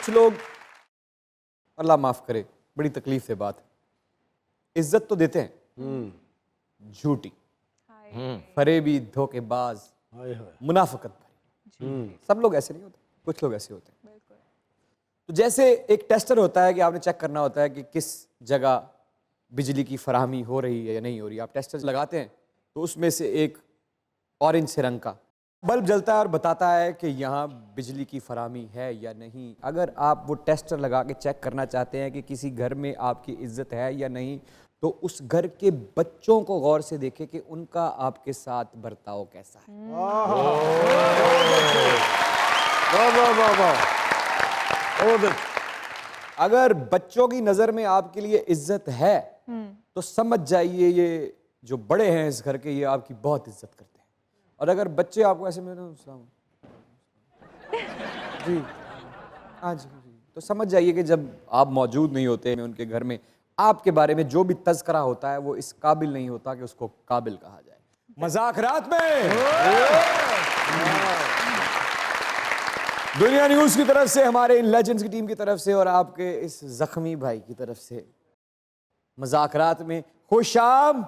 कुछ लोग, अल्लाह माफ करे, बड़ी तकलीफ से बात है, इज्जत तो देते हैं झूठी, फरेबी, धोखेबाज, मुनाफिकत भरी। सब लोग ऐसे नहीं होते, कुछ लोग ऐसे होते हैं। तो जैसे एक टेस्टर होता है कि आपने चेक करना होता है कि किस जगह बिजली की फराहमी हो रही है या नहीं हो रही है। आप टेस्टर लगाते हैं तो उसमें से एक ऑरेंज से रंग का बल्ब जलता है और बताता है कि यहाँ बिजली की फराहमी है या नहीं। अगर आप वो टेस्टर लगा के चेक करना चाहते हैं कि किसी घर में आपकी इज्जत है या नहीं, तो उस घर के बच्चों को गौर से देखें कि उनका आपके साथ बर्ताव कैसा है। अगर बच्चों की नजर में आपके लिए इज्जत है तो समझ जाइए ये जो बड़े हैं इस घर के, ये आपकी बहुत इज्जत करते हैं। और अगर बच्चे आपको ऐसे में जी हाँ जी, तो समझ जाइए कि जब आप मौजूद नहीं होते उनके घर में, आपके बारे में जो भी तज़किरा होता है वो इस काबिल नहीं होता कि उसको काबिल कहा जाए। मजाक रात में दुनिया न्यूज़ की तरफ से, हमारे इन लेजेंड्स की टीम की तरफ से और आपके इस जख्मी भाई की तरफ से मजाक रात में खुशाम।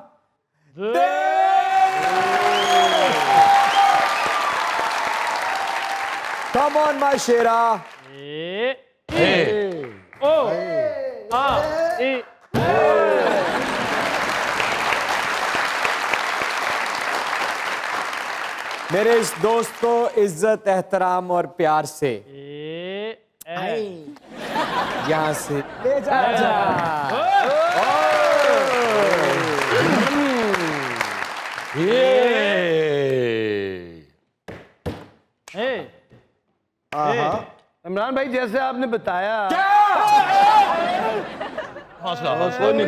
Come on, my शेरा। मेरे इस दोस्त को इज्जत, एहतराम और प्यार से यहाँ से ले जा। इमरान भाई जैसे आपने बताया, ਕੋਈ ਨਹੀਂ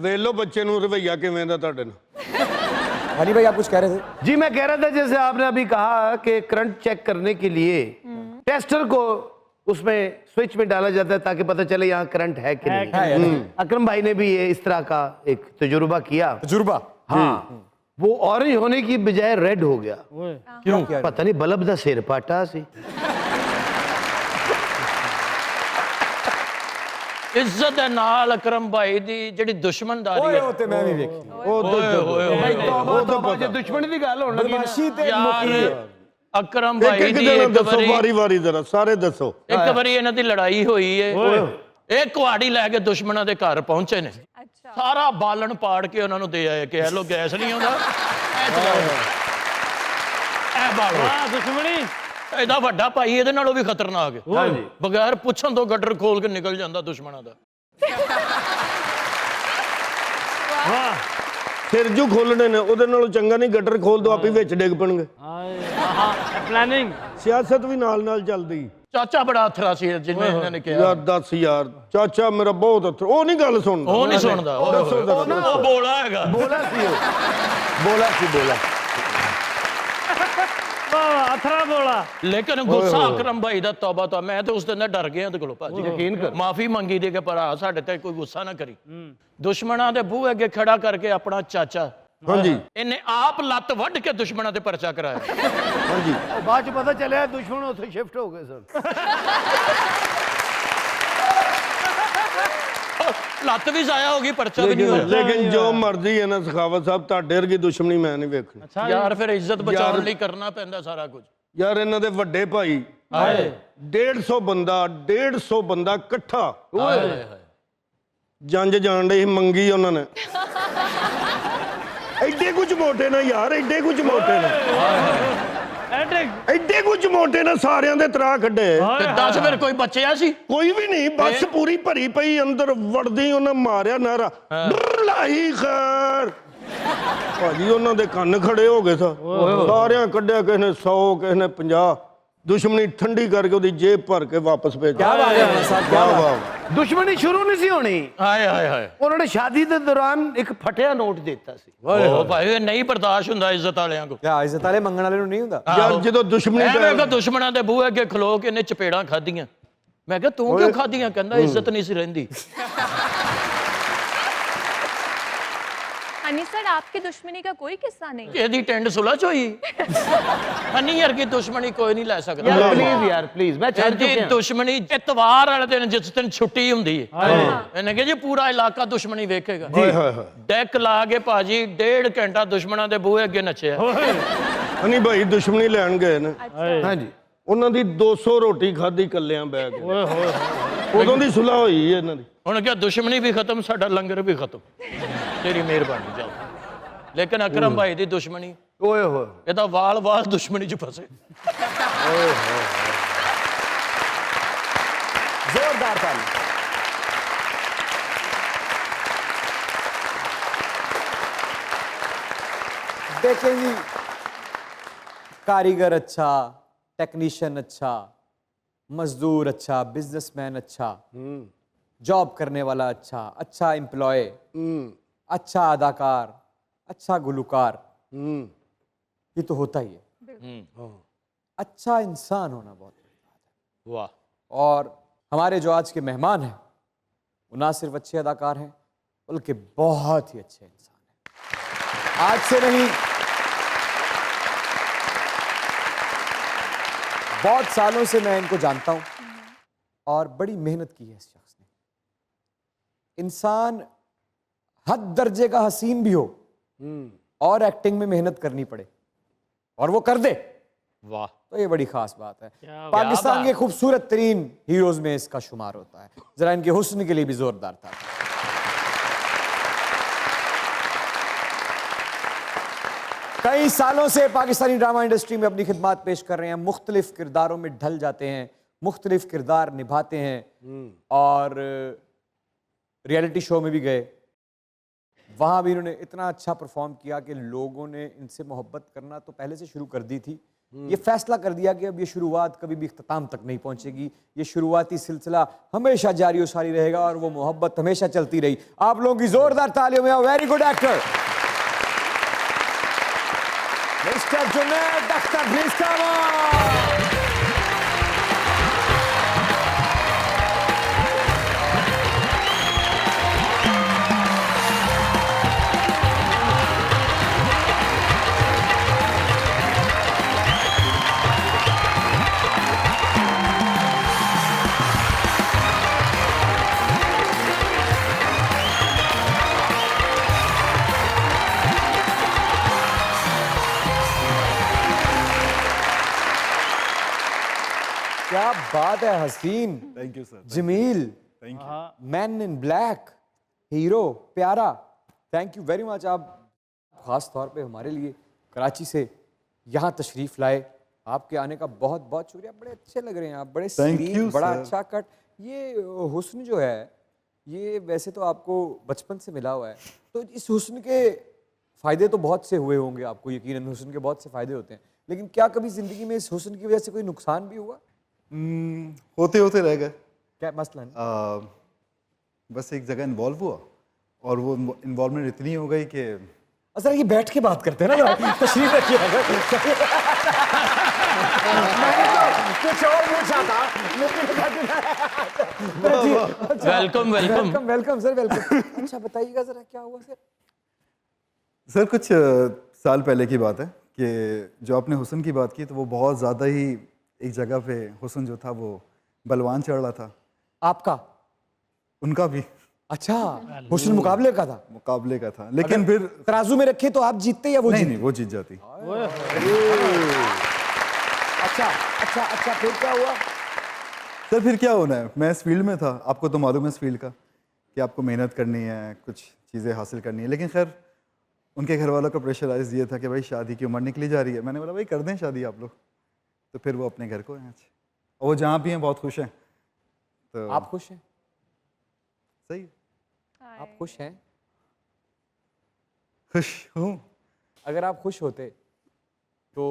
ਵੇਲੋ ਬੱਚੇ ਨੂੰ ਰਵਈਆ ਕਿਵੇਂ ਦਾ ਤੁਹਾਡੇ ਨਾਲ। हनी भाई आप कुछ कह रहे थे? जी मैं कह रहा था जैसे आपने अभी कहा कि करंट चेक करने के लिए टेस्टर को उसमें स्विच में डाला जाता है ताकि पता चले यहाँ करंट है कि नहीं। अकरम भाई ने भी ये इस तरह का एक तजुर्बा किया। तजुर्बा? हाँ, वो ऑरेंज होने की बजाय रेड हो गया। क्यों? पता नहीं बल्ब दा सिर पाटा सी। इज्जत है नाल अकरम भाई दी जेडी दुश्मनदारी है होते मैं भी देखी। भाई तौबा जे दुश्मनी दी गल होण लगी बदमाशी ते यार मुकी। अकरम ਇੱਕ भाई ਇੱਕ दी ਜਣਾ एक ਦੱਸੋ, बारी ਵਾਰੀ ਵਾਰੀ ਜ਼ਰਾ ਸਾਰੇ ਦੱਸੋ। एक बारी इन्हां दी लड़ाई होई है, ਇਹ ਕੁਹਾੜੀ ਲੈ ਕੇ ਦੁਸ਼ਮਣਾਂ ਦੇ ਘਰ ਪਹੁੰਚੇ ਨੇ। ਸਾਰਾ ਬਾਲਣ ਪਾੜ ਕੇ ਉਹਨਾਂ ਨੂੰ ਦੇ ਆਏ ਕਿ ਇਹ ਲੋ ਗੈਸ ਨਹੀਂ ਆਉਂਦਾ, ਇਹ ਚਲਾਓ, ਇਹ ਬਾਲੋ। दुश्मनी ਇਹਦਾ ਵੱਡਾ ਭਾਈ ਇਹਦੇ ਨਾਲੋਂ ਵੀ ਖਤਰਨਾਕ ਹੈ। ਹਾਂਜੀ, ਬਗੈਰ ਪੁੱਛਣ ਤੋਂ ਗੱਡਰ ਖੋਲ ਕੇ ਨਿਕਲ ਜਾਂਦਾ ਦੁਸ਼ਮਣਾਂ ਦਾ। ਸਿਰ ਜੂ ਖੋਲਣੇ ਨੇ, ਉਹਦੇ ਨਾਲੋਂ ਚੰਗਾ ਨਹੀਂ ਗੱਟਰ ਖੋਲ ਦੋ, ਆਪੇ ਵਿੱਚ ਡਿੱਗ ਪਣਗੇ। प्लानिंग ਸਿਆਸਤ ਵੀ ਨਾਲ ਨਾਲ ਚੱਲਦੀ। ਚਾਚਾ ਬੜਾ ਅਥਰਾ ਸੀ ਜਿਵੇਂ ਇਹਨਾਂ ਨੇ ਕਿਹਾ। ਯਾਰ ਦੱਸ ਯਾਰ, ਚਾਚਾ ਮੇਰਾ ਬਹੁਤ ਅਥਰ, ਉਹ ਨਹੀਂ ਗੱਲ ਸੁਣਦਾ। ਉਹ ਨਹੀਂ ਸੁਣਦਾ, ਉਹ ਬੋਲਾ ਹੈਗਾ। बोला सी बोला अथरा बोला। लेकिन गुस्सा अकरम भाई दा तौबा तो मैं तो उस दिन डर गया ਉਹਦੇ ਕੋਲੋਂ ਭਾਜੀ। यकीन कर ਮਾਫੀ ਮੰਗੀ ਦੇ ਕਿ ਭਰਾ ਸਾਡੇ ਤੇ ਕੋਈ ਗੁੱਸਾ ਨਾ ਕਰੀ। ਦੁਸ਼ਮਣਾਂ ਦੇ ਬੂਹੇ ਅੱਗੇ ਖੜਾ ਕਰਕੇ ਆਪਣਾ ਚਾਚਾ, ਹਾਂਜੀ ਇਹਨੇ ਆਪ ਲੱਤ ਵੱਢ ਕੇ ਦੁਸ਼ਮਣਾਂ ਤੇ ਪਰਚਾ ਕਰਾਇਆ। ਹਾਂਜੀ बाद च पता चलिया दुश्मन उथे शिफ्ट हो गए सर। ਲੱਤ ਵੀ ਜ਼ਾਇਆ ਹੋ ਗਈ, ਪਰਚਾ ਵੀ ਨਹੀਂ ਹੋਇਆ। ਲੇਕਿਨ ਜੋ ਮਰਜ਼ੀ ਹੈ ਨਾ ਸਖਾਵਤ ਸਾਹਿਬ, ਤੁਹਾਡੇ ਵਰਗੀ ਦੁਸ਼ਮਣੀ ਮੈਂ ਨਹੀਂ ਵੇਖਣੀ। ਯਾਰ ਫਿਰ ਇੱਜ਼ਤ ਬਚਾਉਣ ਲਈ ਕਰਨਾ ਪੈਂਦਾ ਸਾਰਾ ਕੁਝ। ਯਾਰ ਇਹਨਾਂ ਦੇ ਵੱਡੇ ਭਾਈ 150 ਬੰਦਾ ਇਕੱਠਾ ਜੰਜ ਜਾਣ ਦੇ ਮੰਗੀ ਉਹਨਾਂ ਨੇ। ਐਡੇ ਕੁਝ ਮੋਟੇ ਨਾ ਯਾਰ, ਐਡੇ ਕੁਝ ਮੋਟੇ ਨੇ, ਐਡੇ ਕੁਝ ਮੋਟੇ ਨੇ, ਸਾਰਿਆਂ ਦੇ ਤਰਾ ਕੱਢੇ। ਤੇ ਦੱਸ ਫਿਰ ਕੋਈ ਬਚਿਆ ਸੀ? ਕੋਈ ਵੀ ਨਹੀਂ, ਬੱਸ ਪੂਰੀ ਭਰੀ ਪਈ, ਅੰਦਰ ਵੜਦੀ ਉਹਨਾਂ ਮਾਰਿਆ ਨਾਰਾ ਲਾਹੀ ਖੈਰ। ਭਾਜੀ ਉਹਨਾਂ ਦੇ ਕੰਨ ਖੜੇ ਹੋ ਗਏ ਸਾਰਿਆਂ ਕੱਢਿਆ, ਕਿਸੇ ਨੇ 100 ਕਿਸੇ ਨੇ 50। ਦੁਸ਼ਮਣੀ ਠੰਡੀ करके ਉਹਦੀ ਜੇਬ ਭਰ ਕੇ ਵਾਪਸ ਭੇਜ। क्या बात है साहब, क्या बात। दुश्मनी शुरू नहीं सी होनी। ਹਾਏ ਹਾਏ ਹਾਏ, उन्होंने शादी के दौरान एक फटिया नोट देता सी। ਉਹ ਭਾਈ ਇਹ ਨਹੀਂ ਬਰਦਾਸ਼ਤ ਹੁੰਦਾ ਇੱਜ਼ਤ ਵਾਲਿਆਂ ਕੋ। क्या इज्जत वाले मंगण वाले नहीं होता? ਯਾਰ ਜਦੋਂ ਦੁਸ਼ਮਣੀ ਐਵੇਂ ਕਿ ਦੁਸ਼ਮਣਾਂ ਦੇ ਬੂਹੇ ਅੱਗੇ ਖਲੋ ਕੇ ਇਹਨੇ ਚਪੇੜਾਂ ਖਾਧੀਆਂ। ਮੈਂ ਕਿਹਾ ਤੂੰ ਕਿਉਂ ਖਾਧੀਆਂ? ਕਹਿੰਦਾ ਇੱਜ਼ਤ ਨਹੀਂ ਸੀ ਰਹਿੰਦੀ। हनी सर आपकी दुश्मनी का कोई किस्सा नहीं? ਇਹਦੀ ਟੈਂਡ ਸੁਲਾ ਚ ਹੋਈ ਹਨੀ ਯਾਰ ਕੀ ਦੁਸ਼ਮਣੀ ਕੋਈ ਨਹੀਂ ਲੈ ਸਕਦਾ यार प्लीज यार प्लीज मैं छड़ ਇਹਦੀ चुके ਦੁਸ਼ਮਣੀ ਇਤਵਾਰ ਵਾਲੇ ਦਿਨ ਜਿਸ ਦਿਨ ਛੁੱਟੀ ਹੁੰਦੀ ਹੈ ਇਹਨੇ ਕਿਹਾ ਜੀ ਪੂਰਾ ਇਲਾਕਾ ਦੁਸ਼ਮਣੀ ਵੇਖੇਗਾ ਹਾਏ ਹਾਏ ਹਾਏ ਡੈਕ ਲਾ ਕੇ ਭਾਜੀ 1.5 ਘੰਟਾ ਦੁਸ਼ਮਣਾਂ ਦੇ ਬੂਹੇ ਅੱਗੇ ਨੱਚਿਆ ਹਨੀ ਭਾਈ ਦੁਸ਼ਮਣੀ ਲੈਣ ਗਏ ਨੇ हाँ जी ਉਹਨਾਂ ਦੀ 200 ਰੋਟੀ ਖਾਧੀ ਕੱਲਿਆਂ ਬੈ ਕੇ ਓਏ ਹੋਏ ਉਦੋਂ ਦੀ ਸੁਲਾ ਹੋਈ ਹੈ ਇਹਨਾਂ ਦੀ ਹੁਣ ਕਿਹਾ ਦੁਸ਼ਮਣੀ ਵੀ ਖਤਮ ਸਾਡਾ ਲੰਗਰ ਵੀ ਖਤਮ ਤੇਰੀ ਮਿਹਰਬਾਨੀ ਜਾਓ ਲੇਕਿਨ ਅਕਰਮ ਭਾਈ ਦੀ ਦੁਸ਼ਮਣੀ ओए होए ਇਹਦਾ ਵਾਲ ਦੁਸ਼ਮਣੀ ਚ ਫਸੇ जोरदार ताली। देखें जी, कारीगर अच्छा, टेक्नीशियन अच्छा, मजदूर अच्छा, बिजनेसमैन अच्छा, जॉब करने वाला अच्छा, अच्छा एम्प्लॉय, अच्छा अदाकार, अच्छा गुलकार, ये तो होता ही है। अच्छा इंसान होना बहुत बड़ी बात है। ਵਾਹ और हमारे जो आज के मेहमान हैं वो ना सिर्फ अच्छे अदाकार हैं बल्कि बहुत ही अच्छे इंसान हैं। आज से नहीं, बहुत सालों से मैं इनको जानता हूं और बड़ी मेहनत की है इस शख्स ने। इंसान हद दर्जे का हसीन भी हो और एक्टिंग में मेहनत करनी पड़े और वो कर दे वाह तो ये बड़ी खास बात है। पाकिस्तान के खूबसूरत तरीन हीरोज में इसका शुमार होता है। जरा इनके हुस्न के लिए भी जोरदार था। कई सालों से पाकिस्तानी ड्रामा इंडस्ट्री में अपनी खिदमात पेश कर रहे हैं, मुख्तलिफ किरदारों में ढल जाते हैं, मुख्तलिफ किरदार निभाते हैं और रियलिटी शो में भी गए, वहाँ भी इन्होंने इतना अच्छा परफॉर्म किया कि लोगों ने इनसे मोहब्बत करना तो पहले से शुरू कर दी थी। ये फैसला कर दिया कि अब ये शुरुआत कभी भी इख्तिताम तक नहीं पहुंचेगी, ये शुरुआती सिलसिला हमेशा जारी और सारी रहेगा और वो मोहब्बत हमेशा चलती रही। आप लोगों की जोरदार तालियों में very good actor mister Junaid Akhtar, please come on. क्या बात है, Haseen, thank you sir, Jameel, thank you. Man in black, hero, प्यारा, थैंक यू वेरी मच। आप खास तौर पे हमारे लिए कराची से यहाँ तशरीफ लाए, आपके आने का बहुत बहुत शुक्रिया। बड़े अच्छे लग रहे हैं आप, बड़े Thank सीरीन, you, बड़ा sir. अच्छा कट। ये हुस्न जो है ये वैसे तो आपको बचपन से मिला हुआ है, तो इस हुस्न के फ़ायदे तो बहुत से हुए होंगे आपको, यकीनन हुस्न के बहुत से फ़ायदे होते हैं, लेकिन क्या कभी ज़िंदगी में इस हुस्न की वजह से कोई नुकसान भी हुआ? होते होते रह गए। क्या मसलन? बस एक जगह इन्वॉल्व हुआ और वो इन्वॉल्वमेंट इतनी हो गई कि सर ये बैठ के बात करते हैं ना, तशरीफ रखिए। कुछ और पूछा था welcome welcome welcome welcome sir, welcome. अच्छा बताइएगा जरा क्या हुआ सर? सर कुछ साल पहले की बात है कि जो आपने हुस्न की बात की तो वो बहुत ज़्यादा ही एक जगह पे हुस्न जो था वो बलवान चढ़ रहा था। आपका? उनका भी अच्छा, हुस्न मुकाबले का था? मुकाबले का था, लेकिन फिर तराजू में रखे तो आप जीतते या वो नहीं जीतते? नहीं वो जीत जाती। अच्छा अच्छा अच्छा, फिर क्या हुआ? सर फिर क्या होना है, मैं इस फील्ड में था, आपको तो मालूम है इस फील्ड का कि आपको मेहनत करनी है, कुछ चीज़ें हासिल करनी है, लेकिन खैर उनके घर वालों का प्रेशराइज ये था कि भाई शादी की उम्र निकली जा रही है। मैंने बोला भाई कर दें शादी आप लोग, तो फिर वो अपने घर को हैं आज और वो जहाँ भी हैं बहुत खुश हैं। तो आप खुश हैं? सही है। आप खुश हैं? खुश हूँ। अगर आप खुश होते तो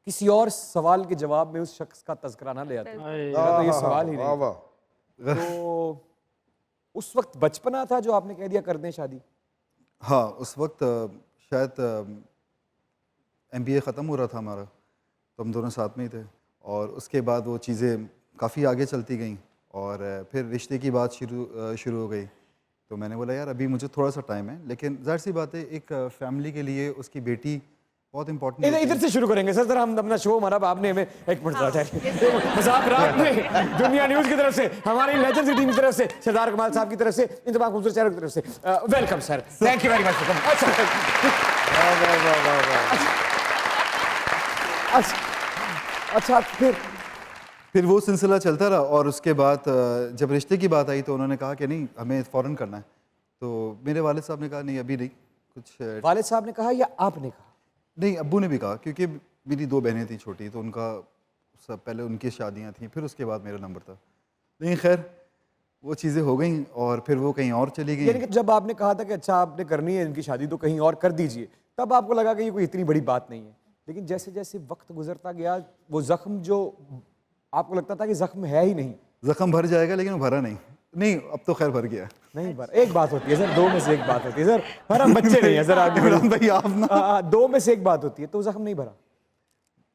किसी और सवाल के जवाब में उस शख्स का तज़किरा ना ले आते। मेरा तो ये सवाल ही नहीं। तो उस वक्त बचपना था जो आपने कह दिया कर दें शादी? हाँ उस वक्त शायद MBA ख़त्म हो रहा था हमारा, तो हम दोनों साथ में ही थे और उसके बाद वो चीज़ें काफ़ी आगे चलती गईं और फिर रिश्ते की बात शुरू हो गई तो मैंने बोला यार अभी मुझे थोड़ा सा टाइम है, लेकिन जाहिर सी बात है एक फैमिली के लिए उसकी बेटी बहुत इंपॉर्टेंट इधर इधर से शुरू करेंगे सर, जरा हम अपना शो हमारा आपने हमें एक मिनट मजाक रात में दुनिया न्यूज की तरफ से, हमारी लेजेंड्स टीम की तरफ से, सरदार कमाल साहब की तरफ से, इन तमाम खूबसूरत चेहरों की तरफ से welcome sir, thank you very much. अच्छा फिर वो सिलसिला चलता रहा और उसके बाद जब रिश्ते की बात आई तो उन्होंने कहा कि नहीं हमें फ़ौरन करना है। तो मेरे वालिद साहब ने कहा नहीं अभी नहीं, कुछ वालिद साहब ने कहा या आपने कहा? नहीं, अब्बू ने भी कहा क्योंकि मेरी 2 बहनें थी छोटी, तो उनका सब पहले उनकी शादियां थी, फिर उसके बाद मेरा नंबर था। लेकिन खैर वो चीज़ें हो गई और फिर वो कहीं और चली यानी गई। कि जब आपने कहा था कि अच्छा आपने करनी है इनकी शादी तो कहीं और कर दीजिए, तब आपको लगा कि ये कोई इतनी बड़ी बात नहीं है। लेकिन जैसे जैसे वक्त गुजरता गया वो जख्म जो आपको लगता था कि जख्म है ही नहीं, जख्म भर जाएगा लेकिन वो भरा नहीं। नहीं अब तो खैर भर गया। नहीं भरा। एक बात होती है सर, 2 में से एक बात होती है सर, पर हम बच्चे नहीं है सर आप इमरान भाई आप ना 2 में से एक बात होती है, तो जख्म नहीं भरा।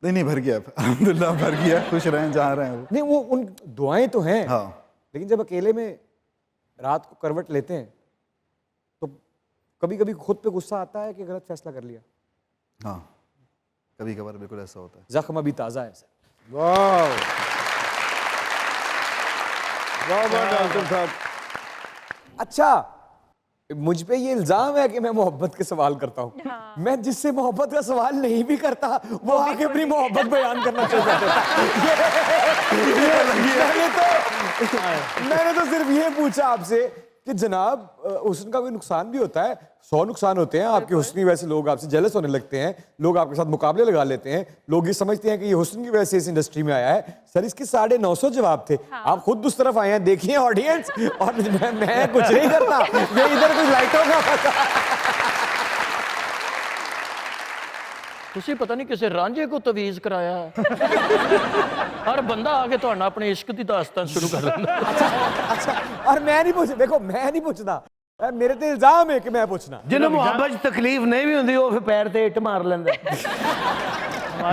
नहीं भर गया, अल्हम्दुलिल्लाह भर गया, खुश रहें जहाँ रहें वो। नहीं वो उन दुआएं तो हैं, हाँ लेकिन जब अकेले में रात को करवट लेते हैं तो कभी कभी खुद पे गुस्सा आता है कि गलत फैसला कर लिया। हाँ कभी कभार बिल्कुल ऐसा होता है। जख्म अभी ताज़ा है सर। वाह वाह डॉक्टर साहब। अच्छा मुझ पे ये इल्जाम है कि मैं मोहब्बत के सवाल करता हूँ। मैं जिससे मोहब्बत का सवाल नहीं भी करता वो आके अपनी मोहब्बत बयान करना शुरू कर देता। मैंने तो सिर्फ ये पूछा आपसे कि जनाब हुस्न का कोई नुकसान भी होता है, 100 नुकसान होते हैं आपके हुस्न की वजह से, लोग आपसे जेलस होने लगते हैं, लोग आपके साथ मुकाबले लगा लेते हैं, लोग ये समझते हैं कि ये हुस्न की वजह से इस इंडस्ट्री में आया है। सर इसके 950 जवाब थे। आप खुद उस तरफ आए हैं, देखिए ऑडियंस, और मैं कुछ नहीं करता, मैं इधर कुछ लाइटों का ਤੁਸੀਂ पता नहीं किसी रांझे को तवीज कराया हर बंदा आके ਤੁਹਾਡਾ अपने इश्क की दास्तान शुरू कर लेंदा। अच्छा और मैं नहीं पूछ, देखो मैं नहीं पूछता, मेरे ते इल्जाम है कि मैं पूछना। जिन्हें मुहब्बत च तकलीफ नहीं भी होती वो फिर पैर ते इट मार लेंदे।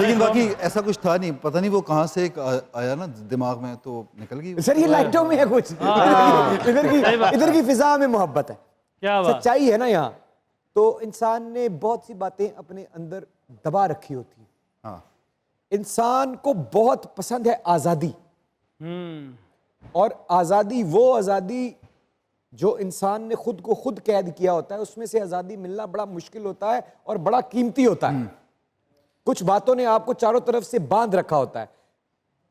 लेकिन बाकी ऐसा कुछ था नहीं, पता नहीं वो कहाँ से एक आया ना दिमाग में तो निकल गई। सर ये लाइटों में है कुछ, इधर की फिजा में मोहब्बत है, क्या बात। सच्चाई है ना। यहाँ तो इंसान ने बहुत सी बातें अपने अंदर दबा रखी होती है। हाँ इंसान को बहुत पसंद है आज़ादी, और आज़ादी वो आज़ादी जो इंसान ने खुद को खुद कैद किया होता है, उसमें से आज़ादी मिलना बड़ा मुश्किल होता है और बड़ा कीमती होता है। कुछ बातों ने आपको चारों तरफ से बांध रखा होता है,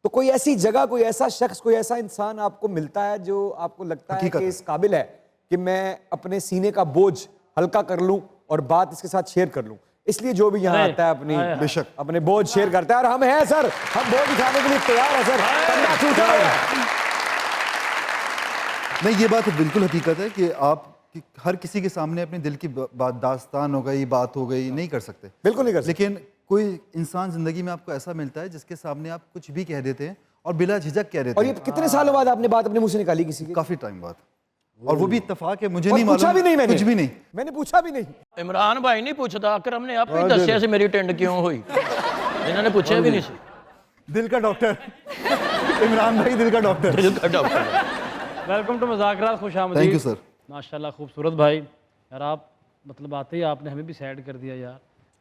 तो कोई ऐसी जगह, कोई ऐसा शख्स, कोई ऐसा इंसान आपको मिलता है जो आपको लगता है हकीकत कि है। इस काबिल है कि मैं अपने सीने का बोझ हल्का कर लूं और बात इसके साथ शेयर कर लूं। इसलिए जो भी यहाँ आता है अपनी बेशक अपने बोझ शेयर करता है, और हम हैं सर, हम बोझ उठाने के लिए तैयार हैं सर। कंधा छूटा हुआ है। नहीं ये बात बिल्कुल हकीकत है कि आप कि हर किसी के सामने अपने दिल की बात, दास्तान हो गई, बात हो गई, नहीं कर सकते, बिल्कुल नहीं कर सकते। लेकिन कोई इंसान जिंदगी में आपको ऐसा मिलता है जिसके सामने आप कुछ भी कह देते हैं और बिला झिझक कह देते और ये हैं। कितने सालों बाद आपने बात अपने मुंह से निकाली किसी की? काफी टाइम बाद, और वो भी इत्तेफाक है, मुझे और नहीं पूछा मालूम, भी नहीं मैंने, कुछ भी नहीं। मैंने पूछा भी नहीं। इमरान भाई नहीं पूछता, अकरम ने आप ही दसिया से मेरी टिंड क्यों हुई, इन्होंने पूछा भी नहीं सी। दिल का डॉक्टर इमरान भाई, दिल का डॉक्टर। वेलकम टू मज़ाकरात, खुश आमदीद। Thank you sir. माशाल्लाह खूबसूरत भाई यार, आप मतलब आते ही आपने हमें भी सैड कर दिया यार।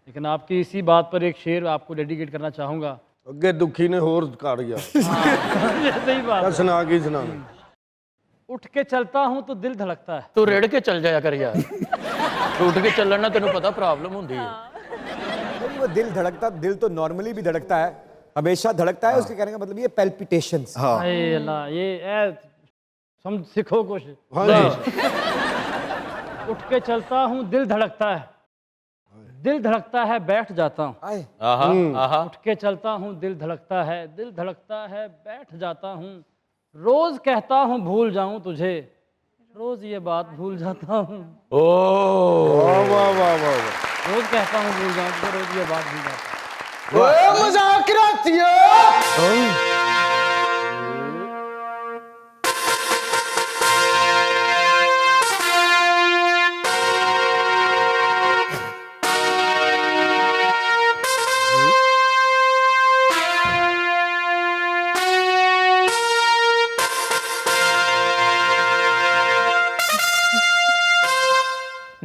लेकिन आपकी इसी बात पर एक शेर आपको डेडिकेट करना चाहूँगा। ਅੱਗੇ ਦੁਖੀ ਨੇ ਹੋਰ ਕਰ ਗਿਆ। सही बात है। ਸੁਣਾ ਕੀ ਸੁਣਾਣਾ। उठ के चलता हूँ तो दिल धड़कता है। तू रेड़ के चल जाया कर यार, उठ के चलना ना तेन पता प्रॉब्लम होंगी है। नहीं, वो दिल धड़कता, दिल तो नॉर्मली भी धड़कता है, हमेशा धड़कता है। उसके कहने का मतलब ये पैल्पिटेशंस। हाँ अरे अल्लाह, ये समझ सीखो कुछ। हाँ जी। उठ के चलता हूँ दिल धड़कता है, दिल धड़कता है बैठ जाता हूँ। आए आहा आहा, उठ के चलता हूँ दिल धड़कता है, दिल धड़कता है बैठ जाता हूँ। रोज कहता हूँ भूल जाऊं तुझे, रोज ये बात भूल जाता हूँ। ओ वाह वाह वाह वाह वाह। रोज कहता हूँ भूल जाऊं तुझे, रोज ये बात भूल जाता हूँ। ਓਏ ਮਜ਼ਾਕਰਾਤੀਓ।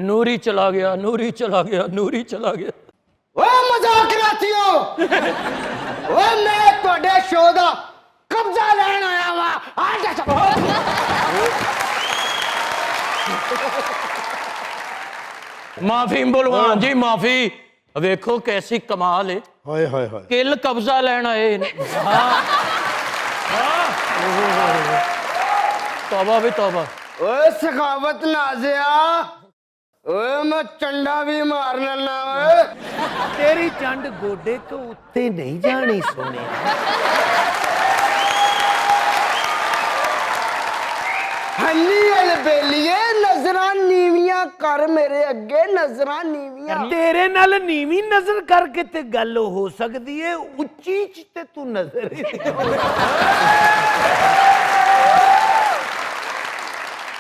ਨੂਰੀ ਚਲਾ ਗਿਆ, ਨੂਰੀ ਚਲਾ ਗਿਆ, ਨੂਰੀ ਚਲਾ ਗਿਆ। ਓਏ ਮਜ਼ਾਕ ਰਾਤੀਓ ਓਏ ਮੈਂ ਤੁਹਾਡੇ ਸ਼ੋਅ ਦਾ ਕਬਜ਼ਾ ਲੈਣ ਆਇਆ ਵਾ ਆ ਜਾ ਮਾਫੀ ਭਲਵਾਨ ਜੀ, ਮਾਫੀ। ਵੇਖੋ ਕੈਸੀ ਕਮਾਲ ਹੈ, ਹਾਏ ਹਾਏ ਹਾਏ ਕਿੱਲ ਕਬਜ਼ਾ ਲੈਣ ਆਏ ਨੇ। ਤੌਬਾ ਵੀ ਤੌਬਾ। ਓਏ ਸਖਾਵਤ ਨਾਜ਼ਿਆ ਓਏ ਮੈਂ ਚੰਡਾ ਵੀ ਮਾਰ ਲੈਣਾ ਓਏ ਤੇਰੀ ਚੰਡ ਗੋਡੇ ਤੋਂ ਉੱਤੇ ਨਹੀਂ ਜਾਣੀ ਸੋਹਣਿਆ ਹੰਨੀ ਅਲ ਬੇਲੀਏ ਨਜ਼ਰਾਂ ਨੀਵੀਆਂ ਕਰ ਮੇਰੇ ਅੱਗੇ ਨਜ਼ਰਾਂ ਨੀਵੀਆਂ ਤੇਰੇ ਨਾਲ ਨੀਵੀਂ ਨਜ਼ਰ ਕਰਕੇ ਤੇ ਗੱਲ ਹੋ ਸਕਦੀ ਏ ਉੱਚੀ ਚ ਤੇ ਤੂੰ ਨਜ਼ਰ ਹੀ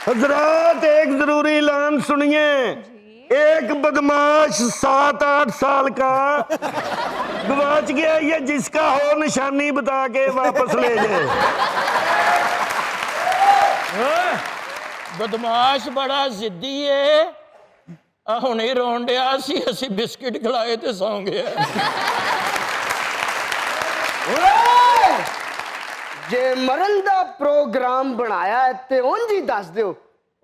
हजरत एक जरूरी ऐलान सुनिए। एक बदमाश 7-8 साल का गवाच गया, ये जिसका हो निशानी बता के वापस ले जाए। ਬਦਮਾਸ਼ ਬੜਾ ਜ਼ਿੱਦੀ ਏ। ਆ ਹੁਣੇ ਰੋਣ ਡਿਆ ਸੀ, ਅਸੀਂ ਬਿਸਕਿਟ ਖਿਲਾਏ ਤੇ ਸੌਂ ਗਿਆ। ਜੇ ਮਰਨ ਦਾ ਪ੍ਰੋਗਰਾਮ ਬਣਾਇਆ ਹੈ ਤੇ ਉਂਝ ਹੀ ਦੱਸ ਦਿਓ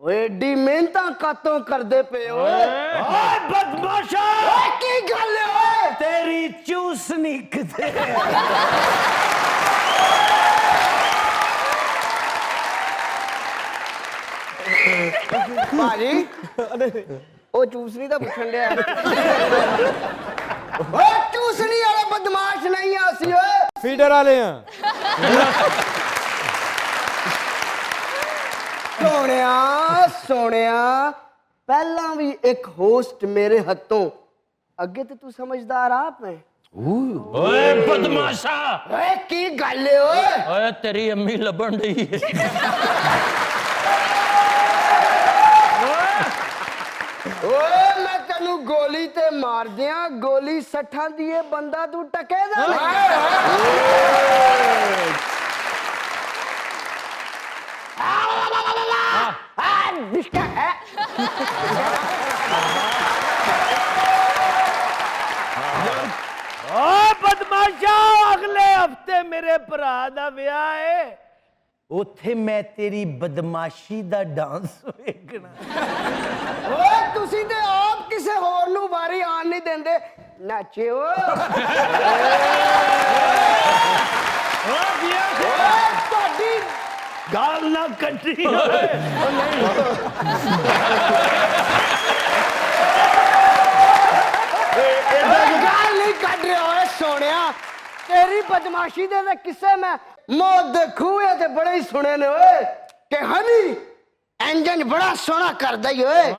ਓਏ ਏਡੀ ਮਿਹਨਤਾਂ ਕਾਤੋਂ ਕਰਦੇ ਪਏ ਓਏ ਓਏ ਬਦਮਾਸ਼ਾ ਓਏ ਕੀ ਗੱਲ ਹੈ ਓਏ ਤੇਰੀ ਚੂਸਨੀ ਕਿਤੇ ਭਾਜੀ ਉਹ ਚੂਸਨੀ ਤਾਂ ਪੁੱਛਣ ਡਿਆ ਓਏ ਚੂਸਨੀ ਵਾਲੇ ਬਦਮਾਸ਼ ਨਹੀਂ ਆ ਸੀ ਓਏ फीडर वाले हैं। ਸੋਹਣਿਆ ਸੋਹਣਿਆ ਪਹਿਲਾਂ ਵੀ ਇੱਕ ਹੋਸਟ ਮੇਰੇ ਹੱਥੋਂ ਅੱਗੇ ਤੇ ਤੂੰ ਸਮਝਦਾਰ ਆਪ ਹੈ ਓਏ ਬਦਮਾਸ਼ਾ, ਓਏ ਕੀ ਗੱਲ ਏ ਓਏ ਓਏ ਤੇਰੀ ਅੰਮੀ ਲੱਭਣ ਡਈ ਏ। ਓਏ ਮੈਂ ਤੈਨੂੰ ਗੋਲੀ ਤੇ ਮਾਰ ਦਿਆਂ ਗੋਲੀ 60 ਦੀ ਏ ਬੰਦਾ ਤੂੰ ਟਕੇਦਾ ਓ ਬਦਮਾਸ਼ਾ ਅਗਲੇ ਹਫਤੇ ਮੇਰੇ ਭਰਾ ਦਾ ਵਿਆਹ ਏ ਉੱਥੇ ਮੈਂ ਤੇਰੀ ਬਦਮਾਸ਼ੀ ਦਾ ਡਾਂਸ ਵੇਖਣਾ ਓਏ ਤੁਸੀਂ ਤੇ ਆਪ ਕਿਸੇ ਹੋਰ ਨੂੰ ਵਾਰੀ ਆਣ ਨਹੀਂ ਦਿੰਦੇ ਨਾਚਿਓ ਓਏ ਤੁਹਾਡੀ ਗਾਲ ਨਾ ਕੱਢੀ ਓਏ ਗਾਲ ਨਹੀਂ ਕੱਢ ਰਿਹਾ ਓਏ ਸੋਹਣਿਆ ਤੇਰੀ ਬਦਮਾਸ਼ੀ ਦੇ ਤਾਂ ਕਿਸੇ ਮੈਂ ਮੌਤ ਦੇ ਖੂਹੇ ਤੇ ਬੜੇ ਹੀ ਸੁਣੇ ਨੇ ਓਏ ਕਿ ਹਨੀ ਇੰਜਨ ਬੜਾ ਸੋਹਣਾ ਕਰਦਾ ਈ ਓਏ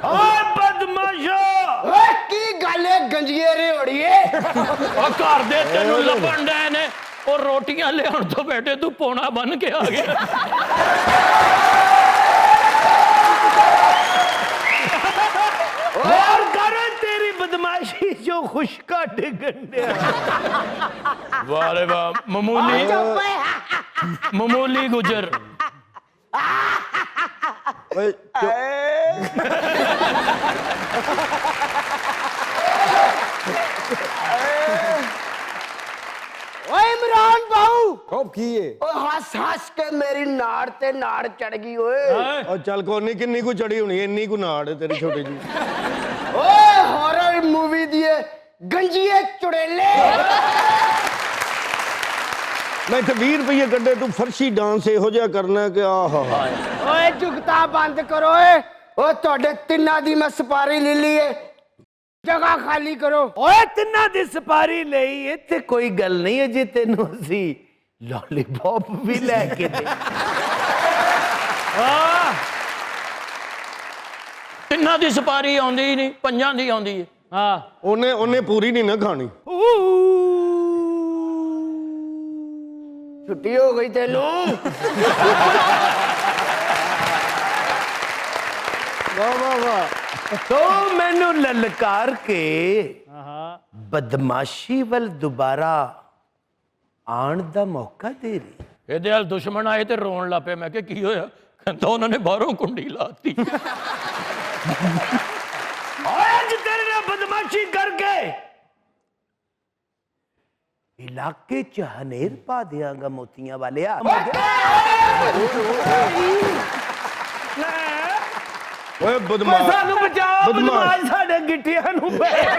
ਓਏ ਬਦਮਾਸ਼ੋ ਓਏ ਕੀ ਗੱਲ ਏ ਗੰਜੀਏ ਰੇੜੀਏ ਉਹ ਘਰ ਦੇ ਤੈਨੂੰ ਲੱਭਣ ਡਏ ਨੇ, ਉਹ ਰੋਟੀਆਂ ਲਿਆਉਣ ਤੋਂ ਬੈਠੇ ਤੂੰ ਪੋਣਾ ਬਣ ਕੇ ਆ ਗਿਆ। और कर तेरी बदमाशी जो खुशका डिगंडिया ਵਾਹ ਰੇ ਵਾਹ, ਮਾਮੂਲੀ ਗੁਜਰ। ओए इमरान बाहू खूब किए। ओ हंस हंस के मेरी नाड़ ते नाड़ चढ़ गई ओए और चल कोई नहीं, किन्नी को चढ़ी होनी, इन्नी को नाड़ है तेरी छोटी जी। ओए हॉरर मूवी दिए गंजिए चुड़ेले मैं इतने 20 रुपये कड्डे, तू फर्शी डांस इहो जिहा करना कि आहा ओए जुगता बंद करो ओए ओ ਤੁਹਾਡੇ ਤਿੰਨਾਂ ਦੀ ਮੈਂ ਸਪਾਰੀ ਲੈ ਲਈ ਏ ਜਗ੍ਹਾ ਖਾਲੀ ਕਰੋ ਓਏ ਤਿੰਨਾਂ ਦੀ ਸਪਾਰੀ ਲਈ ਇੱਥੇ ਕੋਈ ਗੱਲ ਨਹੀਂ ਹੈ ਜੇ ਤੈਨੂੰ ਅਸੀਂ ਲੋਲੀਪੌਪ ਵੀ ਲੈ ਕੇ ਦੇ ਤਿੰਨਾਂ ਦੀ ਸਪਾਰੀ ਆਉਂਦੀ ਹੀ ਨਹੀਂ, ਪੰਜਾਂ ਦੀ ਆਉਂਦੀ ਹੈ। हाँ ਉਹਨੇ ਪੂਰੀ ਨਹੀਂ ਨਾ ਖਾਣੀ। ਛੁੱਟੀ ਹੋ ਗਈ ਤੈਨੂੰ वाह वाह वाह। तो मैनू ललकार के हाँ बदमाशी वाल दोबारा आन दा मौका दे रही ਇਹਦੇ ਹਾਲ ਦੁਸ਼ਮਣ ਆਏ ਤੇ ਰੋਣ ਲੱਗ ਪਏ। ਮੈਂ ਕਿਹਾ ਕੀ ਹੋਇਆ? तो उन्होंने बाहरों कुंडी लाती। आज तेरे ने बदमाशी करके इलाके च हनेर पा दियांगा मोतियां वाले ਓਏ ਬਦਮਾਸ਼ सानू बचाओ बदमाश साडे गिट्टियां नु पै गए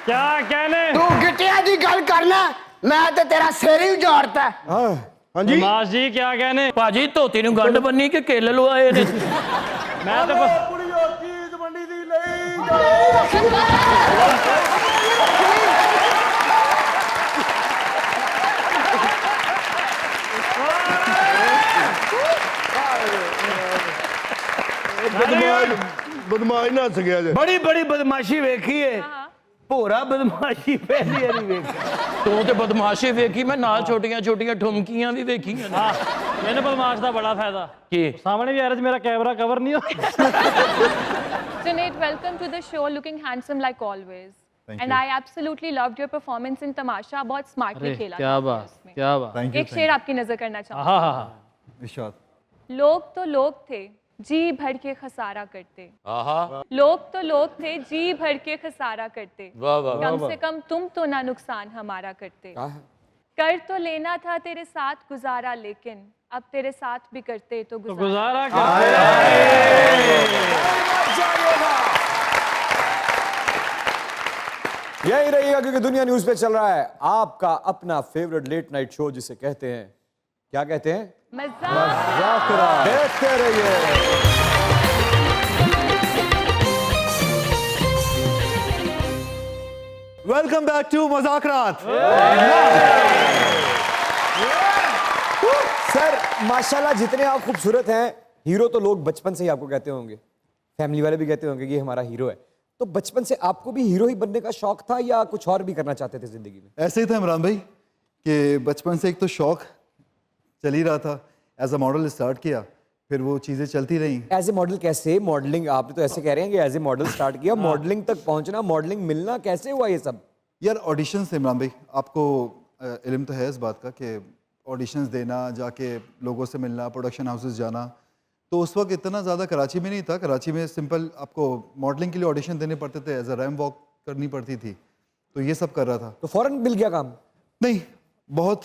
क्या कहने तू गिट्टिया की गल करना मैं तो तेरा सिर ही उजाड़ता ਹਾਂਜੀ मास जी क्या कहने ਭਾਜੀ ਧੋਤੀ ਨੂੰ ਗੰਢ ਬੰਨੀ ਕਿ ਕਿੱਲ ਲਵਾਏ ਨੇ? मैं तो बस ਕੁੜੀਓ ਚੀਜ਼ ਮੰਡੀ ਦੀ ਲਈ ਬਦਮਾਸ਼ ਨਾ ਹੱਸ ਗਿਆ ਜੇ बड़ी बड़ी बदमाशी वेखी है भोरा बदमाशी पहली बारी वेखी ਤੂੰ ਤੇ ਬਦਮਾਸ਼ੀ ਵੇਖੀ, ਮੈਂ ਨਾਲ ਛੋਟੀਆਂ ਛੋਟੀਆਂ ਠੁਮਕੀਆਂ ਵੀ ਵੇਖੀਆਂ ਨੇ। मैंने बदमाश का बड़ा फायदा ਕੀ सामने भी आ रहा मेरा कैमरा कवर नहीं हो Junaid, welcome to the show, looking handsome like always. And I absolutely loved your performance in Tamasha. बहुत smartly अरे खेला क्या था आपने बात उसमें। क्या बात थैंक एक शेर आपकी नजर करना चाहूंगी। हाँ हाँ हाँ इरशाद। लोग तो लोग थे, जी भर के खसारा करते। ਆਹਾ लोग तो लोग थे, जी भर के खसारा करते। ਵਾਹ ਵਾਹ कम से कम तुम तो ना नुकसान हमारा करते। क्या है? कर तो लेना था तेरे साथ गुजारा, लेकिन अब तेरे साथ भी करते तो गुजारा। गुजारा क्या यही रहिएगा क्योंकि दुनिया न्यूज पे चल रहा है आपका अपना फेवरेट लेट नाइट शो, जिसे कहते हैं, क्या कहते हैं, मजाक। जाकरा। देखते रहिए। वेलकम बैक टू मजाकरात। सर माशाल्लाह जितने आप खूबसूरत हैं, हीरो तो लोग बचपन से ही आपको कहते होंगे, फैमिली वाले भी कहते होंगे कि ये हमारा हीरो है। तो बचपन से आपको भी हीरो ही बनने का शौक था या कुछ और भी करना चाहते थे जिंदगी में? ऐसे ही था इमरान भाई कि बचपन से एक तो शौक चल ही रहा था, एज अ मॉडल स्टार्ट किया, फिर वो चीज़ें चलती रहीं। एज ए मॉडल कैसे? मॉडलिंग आपने तो ऐसे कह रहे हैं कि एज ए मॉडल स्टार्ट किया, मॉडलिंग तक पहुंचना, मॉडलिंग मिलना, कैसे हुआ ये सब? यार ऑडिशन से इमरान भाई, आपको इल्म तो है इस बात का कि ऑडिशंस देना, जाके लोगों से मिलना, प्रोडक्शन हाउसेस जाना, तो उस वक्त इतना ज़्यादा कराची में नहीं था। कराची में सिंपल आपको मॉडलिंग के लिए ऑडिशन देने पड़ते थे, एज अ रैम वॉक करनी पड़ती थी, तो ये सब कर रहा था। तो फौरन मिल गया काम? नहीं, बहुत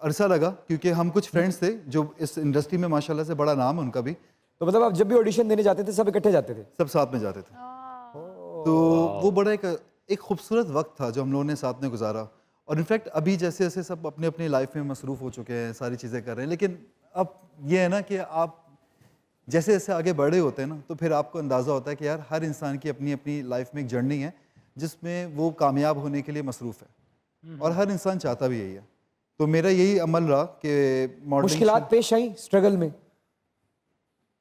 अरसा लगा, क्योंकि हम कुछ फ्रेंड्स थे जो इस इंडस्ट्री में माशाल्लाह से बड़ा नाम है उनका भी, तो मतलब आप जब भी ऑडिशन देने जाते थे सब इकट्ठे जाते थे? सब साथ में जाते थे। तो वो बड़ा एक खूबसूरत वक्त था जो हम लोगों ने साथ में गुजारा। और इनफैक्ट अभी जैसे जैसे सब अपने अपनी लाइफ में मसरूफ़ हो चुके हैं, सारी चीज़ें कर रहे हैं, लेकिन अब ये है ना कि आप जैसे जैसे आगे बढ़े होते हैं ना, तो फिर आपको अंदाज़ा होता है कि यार हर इंसान की अपनी अपनी लाइफ में एक जर्नी है जिसमें वो कामयाब होने के लिए मसरूफ़ है, और हर इंसान चाहता भी यही है। तो मेरा यही अमल रहा कि मॉडलिंग। मुश्किलात पेश आई स्ट्रगल में?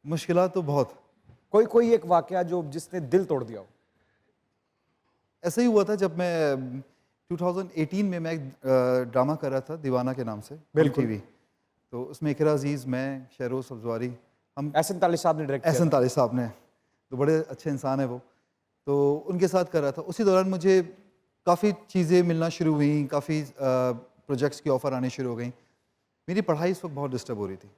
मुश्किलात तो बहुत। कोई एक वाकया जो जिसने दिल तोड़ दिया हो? ऐसा ही हुआ था जब मैं 2018 में मैं एक ड्रामा कर रहा था दीवाना के नाम से, बिल्कुल। टीवी। तो उसमें इकरा अजीज़, मैं, शहरोज सब्जवारी, हम एहसन तालिब साहब ने डायरेक्ट किया एहसन तालिब साहब ने, तो बड़े अच्छे इंसान है वो, तो उनके साथ कर रहा था। उसी दौरान मुझे काफ़ी चीज़ें मिलना शुरू हुई, काफ़ी प्रोजेक्ट्स की ऑफ़र आनी शुरू हो गई। मेरी पढ़ाई इस वक्त बहुत डिस्टर्ब हो रही थी,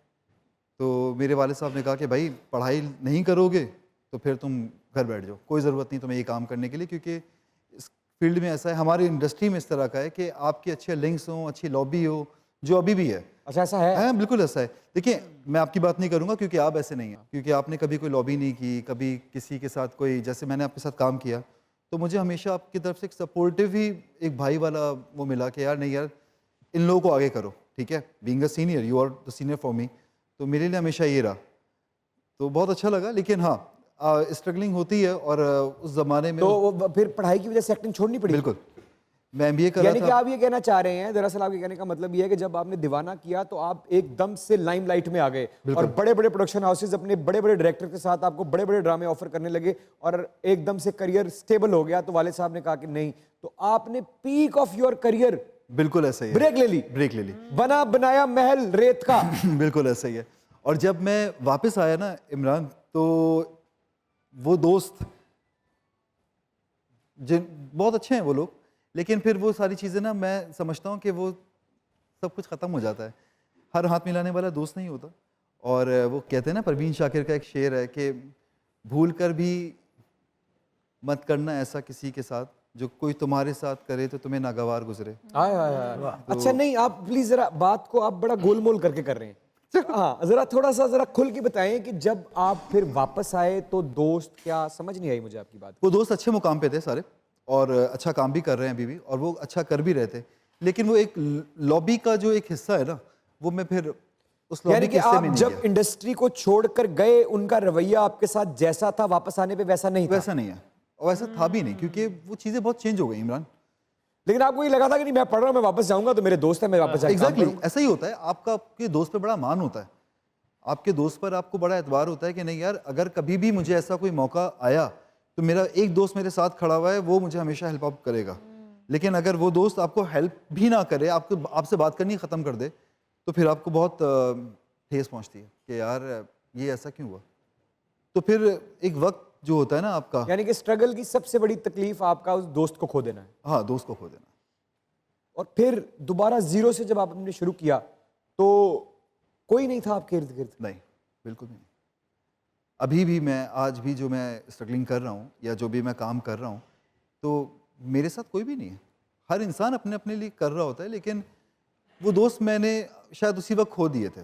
तो मेरे वालिद साहब ने कहा कि भाई पढ़ाई नहीं करोगे तो फिर तुम घर बैठ जाओ, कोई ज़रूरत नहीं तुम्हें ये काम करने के लिए, क्योंकि इस फील्ड में ऐसा है, हमारी इंडस्ट्री में इस तरह का है कि आपके अच्छे लिंक्स हों, अच्छी लॉबी हो, जो अभी भी है। अच्छा ऐसा है? हाँ बिल्कुल ऐसा है। देखिए मैं आपकी बात नहीं करूंगा क्योंकि आप ऐसे नहीं हैं, क्योंकि आपने कभी कोई लॉबी नहीं की, कभी किसी के साथ कोई, जैसे मैंने आपके साथ काम किया, तो मुझे हमेशा आपकी तरफ से एक सपोर्टिव ही एक भाई वाला वो मिला कि यार नहीं यार इन लोगों को आगे करो, ठीक है, being a senior, you are the senior for me. तो मेरे लिए हमेशा ये रहा, तो बहुत अच्छा लगा। लेकिन हाँ स्ट्रगलिंग होती है, और उस ज़माने में तो फिर पढ़ाई की वजह से एक्टिंग छोड़नी पड़ी? बिल्कुल, मैं MBA कर रहा यानी कि था। आप ये कहना चाह रहे हैं, दरअसल आपके कहने का मतलब ये है कि जब आपने दीवाना किया तो आप एकदम से लाइमलाइट में आ गए, और बड़े बड़े प्रोडक्शन हाउसेज अपने बड़े बड़े डायरेक्टर के साथ आपको बड़े बड़े ड्रामे ऑफर करने लगे, और एकदम से करियर स्टेबल हो गया, तो वाले साहब ने कहा कि नहीं, तो आपने पीक ऑफ योर करियर बिल्कुल ऐसा ही है, ब्रेक ले ली, ब्रेक ले ली। बना बनाया महल रेत का। बिल्कुल ऐसा ही है। और जब मैं वापस आया ना इमरान, तो वो दोस्त जिन बहुत अच्छे हैं वो लोग, लेकिन फिर वो सारी चीज़ें ना मैं समझता हूँ कि वो सब कुछ ख़त्म हो जाता है। हर हाथ मिलाने वाला दोस्त नहीं होता। और वो कहते हैं ना, परवीन शाकिर का एक शेर है कि भूल कर भी मत करना ऐसा किसी के साथ, जो कोई तुम्हारे साथ करे तो तुम्हें नागवार गुजरे। आए आए आए। अच्छा नहीं, आप प्लीज जरा बात को आप बड़ा गोलमोल करके कर रहे हैं। हाँ जरा थोड़ा सा जरा खुल के बताएं कि जब आप फिर वापस आए तो दोस्त, क्या समझ नहीं आई मुझे आपकी बात। वो दोस्त अच्छे मुकाम पे थे सारे, और अच्छा काम भी कर रहे हैं अभी भी, और वो अच्छा कर भी रहे थे, लेकिन वो एक लॉबी का जो एक हिस्सा है ना, वो मैं फिर उस लॉबी यानी के कि हिस्से में आप नहीं जब गया। इंडस्ट्री को छोड़कर गए, उनका रवैया आपके साथ जैसा था वापस आने पे वैसा नहीं था। वैसा नहीं है, और वैसा था भी नहीं, क्योंकि वो चीज़ें बहुत चेंज हो गई इमरान। लेकिन आपको ये लगा था कि नहीं मैं पढ़ रहा हूँ, मैं वापस जाऊंगा तो मेरे दोस्त है, मैं वापस जाके काम एग्जैक्टली करूंगा। ऐसा ही होता है। आपका आपके दोस्त पे बड़ा मान होता है, आपके दोस्त पर आपको बड़ा एतबार होता है कि नहीं यार, अगर कभी भी मुझे ऐसा कोई मौका आया तो मेरा एक दोस्त मेरे साथ खड़ा हुआ है, वो मुझे हमेशा हेल्प अप करेगा। लेकिन अगर वो दोस्त आपको हेल्प भी ना करे, आपको आपसे बात करनी ख़त्म कर दे, तो फिर आपको बहुत ठेस पहुंचती है कि यार ये ऐसा क्यों हुआ। तो फिर एक वक्त जो होता है ना आपका, यानी कि स्ट्रगल की सबसे बड़ी तकलीफ आपका उस दोस्त को खो देना है। हाँ, दोस्त को खो देना। और फिर दोबारा जीरो से जब आपने शुरू किया तो कोई नहीं था आपके इर्द गिर्द? नहीं, बिल्कुल भी नहीं। अभी भी मैं, आज भी जो मैं स्ट्रगलिंग कर रहा हूँ या जो भी मैं काम कर रहा हूँ, तो मेरे साथ कोई भी नहीं है। हर इंसान अपने अपने लिए कर रहा होता है, लेकिन वो दोस्त मैंने शायद उसी वक्त खो दिए थे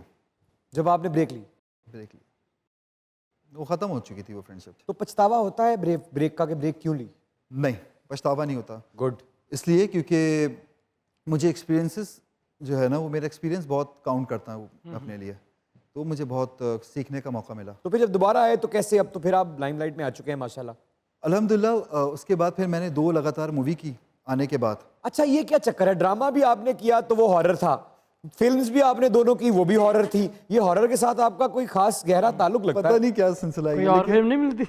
जब आपने ब्रेक ली। ब्रेक ली, वो ख़त्म हो चुकी थी वो फ्रेंडशिप। तो पछतावा होता है ब्रेक का कि ब्रेक क्यों ली? नहीं, पछतावा नहीं होता। गुड। इसलिए क्योंकि मुझे एक्सपीरियंसेस जो है ना, वो मेरा एक्सपीरियंस बहुत काउंट करता है वो अपने लिए, तो मुझे बहुत सीखने का मौका मिला। तो फिर जब दोबारा आए तो कैसे? अब तो फिर आप लाइमलाइट में आ चुके हैं माशाल्लाह। अल्हम्दुलिल्लाह। उसके बाद फिर मैंने 2 लगातार मूवी की आने के बाद। अच्छा ये क्या चक्कर है? ड्रामा भी आपने किया तो वो हॉरर था, फिल्म्स भी आपने दोनों की, वो भी हॉरर थी। ये हॉरर के साथ आपका कोई खास गहरा ताल्लुक लगता पता है? नहीं क्या सिलसिला है कोई ये, और लेकिन फिल्म नहीं मिलती?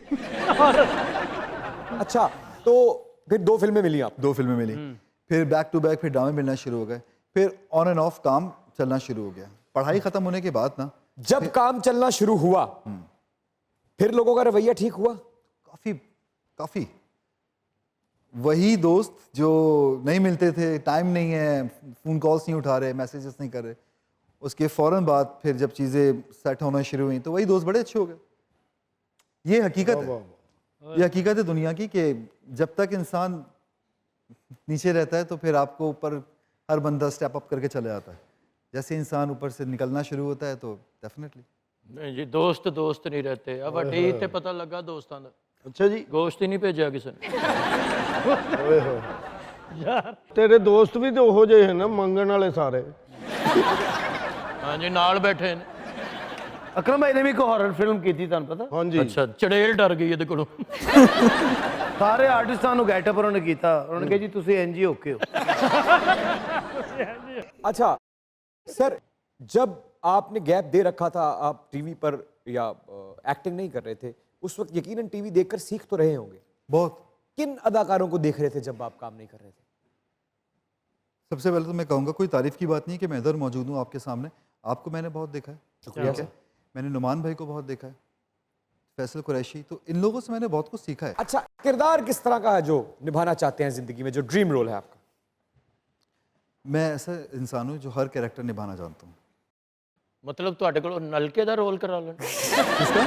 अच्छा तो फिर 2 फिल्में मिली आप? 2 फिल्में मिली, फिर बैक टू बैक फिर ड्रामे मिलना शुरू हो गए, फिर ऑन एंड ऑफ काम चलना शुरू हो गया। पढ़ाई ख़त्म होने के बाद ना, जब काम चलना शुरू हुआ फिर लोगों का रवैया ठीक हुआ? काफ़ी काफ़ी वही दोस्त जो नहीं मिलते थे, टाइम नहीं है, फ़ोन कॉल्स नहीं उठा रहे, मैसेजेस नहीं कर रहे, उसके फ़ौरन बाद फिर जब चीज़ें सेट होना शुरू हुई तो वही दोस्त बड़े अच्छे हो गए। ये हकीकत है, ये हकीकत है दुनिया की, कि जब तक इंसान नीचे रहता है तो फिर आपको ऊपर हर बंदा स्टेप अप करके चले आता है। जैसे इंसान ऊपर से निकलना शुरू होता है तो डेफिनेटली। नहीं जी, दोस्त दोस्त नहीं रहते। अब ਵੱਡੀ ਤੇ ਪਤਾ ਲੱਗਾ ਦੋਸਤਾਂ ਦਾ। ਅੱਛਾ ਜੀ, ਗੋਸ਼ਤ ਹੀ ਨਹੀਂ ਭੇਜਿਆ ਕਿਸੇ ਨੇ। ਓਏ ਹੋਏ ਯਾਰ, ਤੇਰੇ ਦੋਸਤ ਵੀ ਤੇ ਉਹੋ ਜਿਹੇ ਹਨ ਮੰਗਣ ਵਾਲੇ ਸਾਰੇ। ਹਾਂਜੀ ਨਾਲ ਬੈਠੇ ਨੇ। अकरम भाई ने भी कोई हॉरर फिल्म की थी, ਤੁਹਾਨੂੰ पता? ਹਾਂਜੀ, ਅੱਛਾ ਚੜੇਲ ਡਰ ਗਈ ਇਹਦੇ ਕੋਲੋਂ। ਸਾਰੇ ਆਰਟਿਸਟਾਂ ਨੂੰ ਗੈਟਅਪ ਉਹਨਾਂ ਨੇ ਕੀਤਾ, ਉਹਨਾਂ ਨੇ ਕਿਹਾ ਜੀ ਤੁਸੀਂ ਐਨਜੀ ਓਕੇ ਹੋ। अच्छा सर, जब आपने गैप दे रखा था, आप टीवी पर या एक्टिंग नहीं कर रहे थे, उस वक्त यकीनन टीवी देखकर सीख तो रहे होंगे। बहुत। किन अदाकारों को देख रहे थे जब आप काम नहीं कर रहे थे? सबसे पहले तो मैं कहूँगा कोई तारीफ की बात नहीं कि मैं इधर मौजूद हूँ आपके सामने। आपको मैंने बहुत देखा है, ठीक है, मैंने नुमान भाई को बहुत देखा है, फैसल कुरैशी, तो इन लोगों से मैंने बहुत कुछ सीखा है। अच्छा, किरदार किस तरह का है जो निभाना चाहते हैं जिंदगी में, जो ड्रीम रोल है आपका? मैं ऐसा इंसान हूँ जो हर कैरेक्टर निभाना जानता हूँ। ਮਤਲਬ ਤੁਹਾਡੇ ਕੋਲੋਂ ਨਲਕੇ ਦਾ ਰੋਲ ਕਰਾ ਲੈਣ। किसका?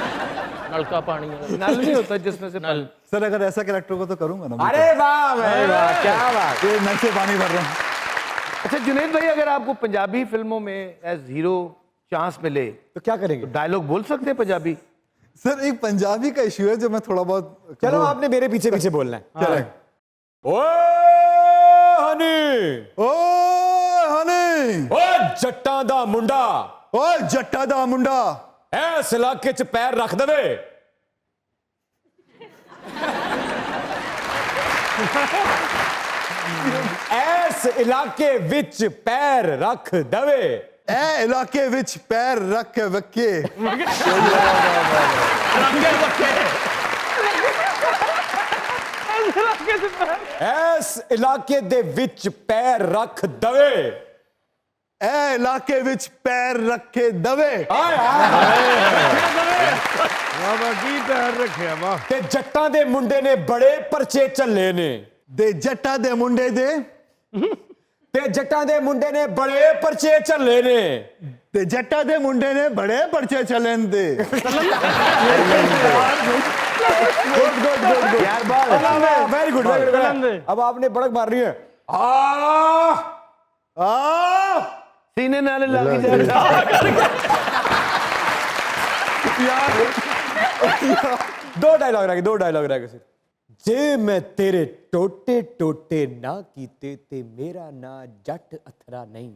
ਨਲਕਾ ਪਾਣੀ ਵਾਲਾ। नल नहीं होता जिसमें से नल। सर अगर ऐसा कैरेक्टर को तो करूंगा ना मैं अरे वाह भाई वाह, क्या बात। तो। ये नल से पानी भर रहा हूँ। अच्छा जुनैद भाई, अगर आपको पंजाबी फिल्मों में एज हीरो चांस मिले तो क्या करेंगे? डायलॉग बोल सकते हैं पंजाबी? सर एक पंजाबी का इशू है जो मैं थोड़ा बहुत। चलो आपने मेरे पीछे पीछे बोलना है। चलें। ओ हनी, ओ हनी, ओ जट्टां दा मुंडा, ओ जट्टा दा मुंडा, इस इलाके च पैर रख दवे, इस इलाके विच पैर रख दवे, ए इलाके विच पैर रख वके। ਰੰਗੇ ਬੱਕੇ। इस इलाके दे विच पैर रख दवे, ए इलाके विच पैर रखे दवे, आय आय ਵਾਹ ਵਾਹ, ਕੀ ਪੈਰ ਰੱਖਿਆ ਵਾਹ। ते जट्टां दे मुंडे ने बड़े परचे झल्ले ने, दे जट्टा दे मुंडे दे ਤੇ ਜੱਟਾਂ ਦੇ ਮੁੰਡੇ ਨੇ ਬੜੇ ਪਰਚੇ ਝੱਲੇ ਨੇ ते जट्टा दे मुंडे ने बड़े पर्चे चलन दे यार बात वेरी गुड अब आपने बड़क मार रही है सीने नाले लग जाता दो डायलॉग रह गए सिर्फ जे मैं तेरे टोटे टोटे ना कीते ते मेरा ना जट अथरा नहीं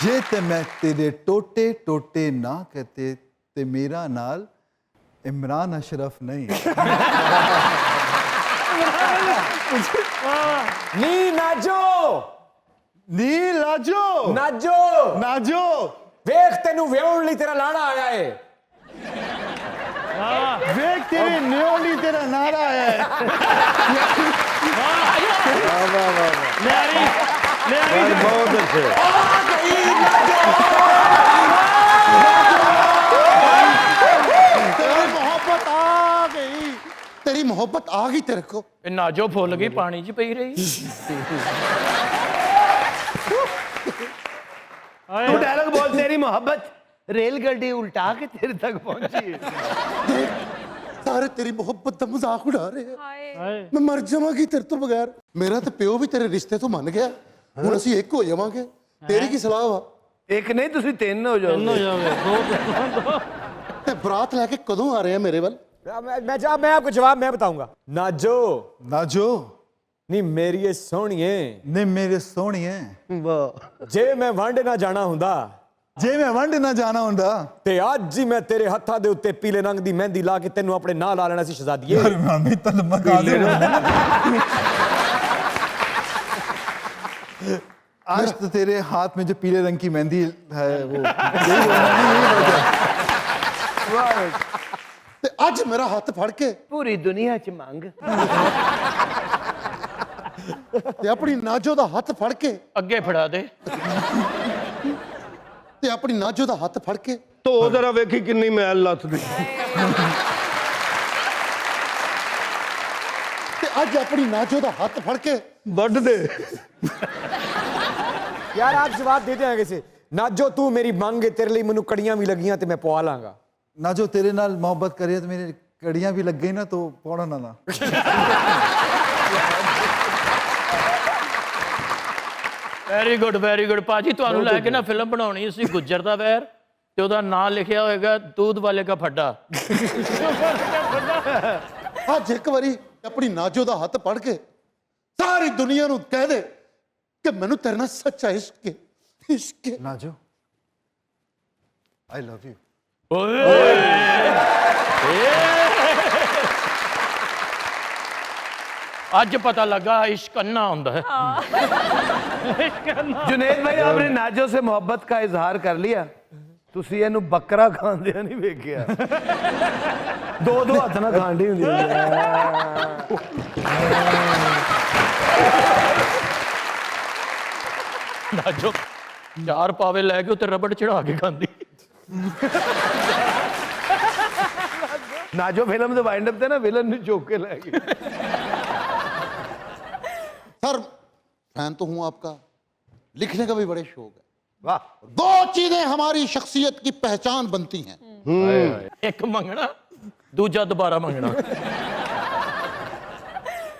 जे ते मैं तेरे टोटे टोटे ना कहते ते मेरा नाल इमरान अशरफ नहीं नी नाजो नी लाजो नाजो नाजो वेख तेनू व्याउण लई तेरा लाड़ा आया है वेख तेरे न्योली तेरा नारा है बहुत अच्छे तेरी मोहब्बत आ गई तेरी मोहब्बत आ गई तेरे को ਇਹ ਨਾਜੋ ਫੁੱਲ ਗਈ ਪਾਣੀ 'ਚ ਪਈ ਰਹੀ तू डायलॉग बोल तेरी मोहब्बत रेलगाड़ी उल्टा के तेरे तक पहुंची है सारे तेरी मोहब्बत का मजाक उड़ा रहे हैं हाय मैं मर जावांगी तेरे तो बगैर मेरा तो प्यो भी तेरे रिश्ते तो मन गया ਹੁਣ ਅਸੀਂ ਇੱਕ ਹੋ ਜਾਵਾਂਗੇ ਤੇਰੀ ਕੀ ਸਲਾਹ ਵਾ एक नहीं तुसी तीन हो जाओ ਤੇ ਬਰਾਤ ਲੈ ਕੇ ਕਦੋਂ ਆ ਰਹੇ ਆ ਮੇਰੇ ਵੱਲ मैं आपको जवाब मैं बताऊंगा नाजो नाजो नी मेरी ये सोहणीए ने मेरे सोहणिए जे मैं वंड ना जाना हुंदा जे मैं वंड ना जाना हुंदा ते आज ही मैं तेरे हत्थां दे उत्ते पीले रंग दी मेहंदी ला के तैनू अपने नाल ला लेना सी शहजादीए यार मामी तल मका दे आज तो तेरे हाथ में जो पीले रंग की मेहंदी है वो यही बोलना नहीं यही बोलना ਤੇ ਅੱਜ ਮੇਰਾ ਹੱਥ ਫੜ ਕੇ पूरी दुनिया च मांग ਤੇ ਆਪਣੀ ਨਾਜੋ ਦਾ ਹੱਥ ਫੜ ਕੇ ਅੱਗੇ ਫੜਾ ਦੇ ਤੇ ਆਪਣੀ ਨਾਜੋ ਦਾ ਹੱਥ ਫੜ ਕੇ ਧੋ ਜਰਾ ਵੇਖੀ ਕਿੰਨੀ ਮੈਲ ਲੱਥਦੀ ਤੇ ਅੱਜ ਆਪਣੀ ਨਾਜੋ ਦਾ ਹੱਥ ਫੜ ਕੇ ਵੱਢ ਦੇ यार आप जवाब दे देंगे कैसे नाजो तू मेरी मांग है तेरे लिए मैनू कड़ियां भी लगियां ते मैं पवा लांगा ना जो तेरे नाल मोहब्बत करे तो मेरी कड़ियां भी लग गई ना तो पौड़ा ना ਵੈਰੀ ਗੁੱਡ ਭਾਜੀ ਤੁਹਾਨੂੰ ਲੈ ਕੇ ਨਾ ਫਿਲਮ ਬਣਾਉਣੀ ਸੀ ਗੁੱਜਰ ਦਾ ਵੈਰ ਤੇ ਉਹਦਾ ਨਾਂ ਲਿਖਿਆ ਹੋਏਗਾ ਦੂਧ ਵਾਲੇ ਦਾ ਫੱਡਾ ਅੱਜ ਇੱਕ ਵਾਰੀ ਆਪਣੀ ਨਾਜੋ ਦਾ ਹੱਥ ਫੜ ਕੇ ਸਾਰੀ ਦੁਨੀਆ ਨੂੰ ਕਹਿ ਦੇ ਕਿ ਮੈਨੂੰ ਤੇਰੇ ਨਾਲ ਸੱਚਾ ਇਸ਼ਕ ਹੈ ਇਸ਼ਕ ਹੈ नाजो आई लव यू ਅੱਜ ਪਤਾ ਲੱਗਾ ਇਸ਼ਕ ਅੰਨਾ ਹੁੰਦਾ ਹੈ जुनेद भाई आपने नाजो से मोहब्बत का इजहार कर लिया ਤੁਸੀਂ ਇਹਨੂੰ ਬੱਕਰਾ ਖਾਂਦਿਆਂ ਨਹੀਂ ਵੇਖਿਆ ਦੋ ਦੋ ਹੱਥ ਨਾਲ ਖਾਂਦੀ ਹੁੰਦੀ ਨਾਜੋ ਚਾਰ ਪਾਵੇ ਲੈ ਕੇ ਉੱਤੇ ਰਬੜ ਚੜਾ ਕੇ ਖਾਂਦੀ नाजो फिल्म ਦੇ ਵਾਈਂਡ ਅਪ ਤੇ ਨਾ ਵਿਲਨ ਨੂੰ ਚੁੱਕ ਕੇ ਲੈ ਗਏ सर फैन तो हूं आपका लिखने का भी बड़े शौक है वाह दो चीजें हमारी शख्सियत की पहचान बनती हैं ਇੱਕ ਮੰਗਣਾ ਦੂਜਾ ਦੁਬਾਰਾ ਮੰਗਣਾ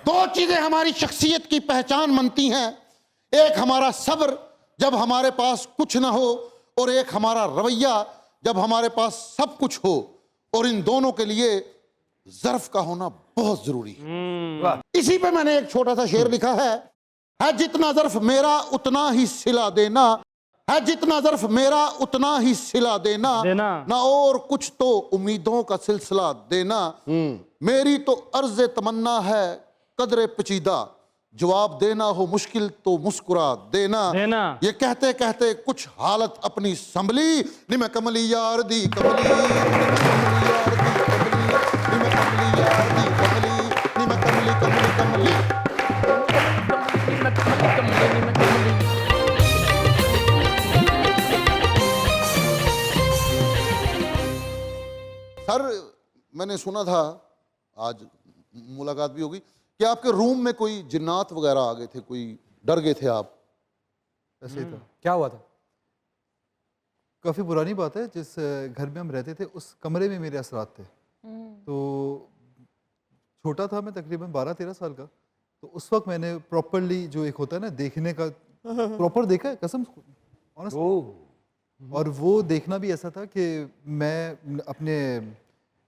दो चीजें हमारी शख्सियत की पहचान बनती हैं एक हमारा सब्र जब हमारे पास कुछ ना हो और एक हमारा रवैया जब हमारे पास सब कुछ हो और इन दोनों के लिए ज़र्फ का होना बहुत जरूरी है इसी पे मैंने एक छोटा सा शेर लिखा है जितना ज़र्फ मेरा उतना ही सिला देना है जितना ज़र्फ मेरा उतना ही सिला देना ना और कुछ तो उम्मीदों का सिलसिला देना मेरी तो अर्ज़ तमन्ना है कदरे पेचीदा जवाब देना हो मुश्किल तो मुस्कुरा देना ये कहते कहते कुछ हालत अपनी संभली नी मैं कमली यार दी कमली नी मैं कमली यार दी कमली नी मैं कमली कमली कमली सर मैंने सुना था आज मुलाकात भी होगी। क्या आपके रूम में कोई जिन्नात वगैरह आ गए थे, कोई डर गए थे आप? ऐसे ही था। क्या हुआ था? काफ़ी पुरानी बात है, जिस घर में हम रहते थे उस कमरे में मेरे असरात थे। तो छोटा था मैं, तकरीबन 12-13 साल का। तो उस वक्त मैंने प्रॉपरली, जो एक होता है ना देखने का, प्रॉपर देखा है कसम ऑनेस्ट। और वो देखना भी ऐसा था कि मैं अपने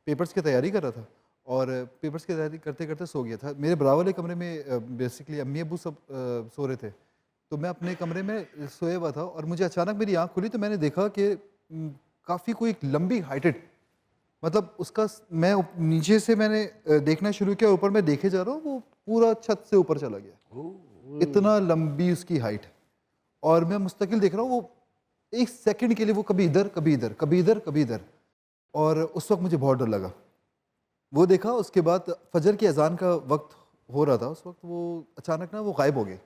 पेपर्स की तैयारी कर रहा था और पेपर्स की तैयारी करते करते सो गया था। मेरे बराबर वाले कमरे में बेसिकली अम्मी अबू सब सो रहे थे, तो मैं अपने कमरे में सोया हुआ था और मुझे अचानक मेरी आंख खुली तो मैंने देखा कि काफ़ी कोई एक लंबी हाइटेड, मतलब उसका मैं नीचे से मैंने देखना शुरू किया, ऊपर मैं देखे जा रहा हूँ, वो पूरा छत से ऊपर चला गया। इतना लंबी उसकी हाइट है और मैं मुस्तकिल देख रहा हूँ, वो एक सेकंड के लिए वो कभी इधर कभी इधर, कभी इधर कभी इधर। और उस वक्त मुझे बहुत डर लगा। वो देखा, उसके बाद फजर की अजान का वक्त हो रहा था उस वक्त, वो अचानक ना वो गायब हो गए।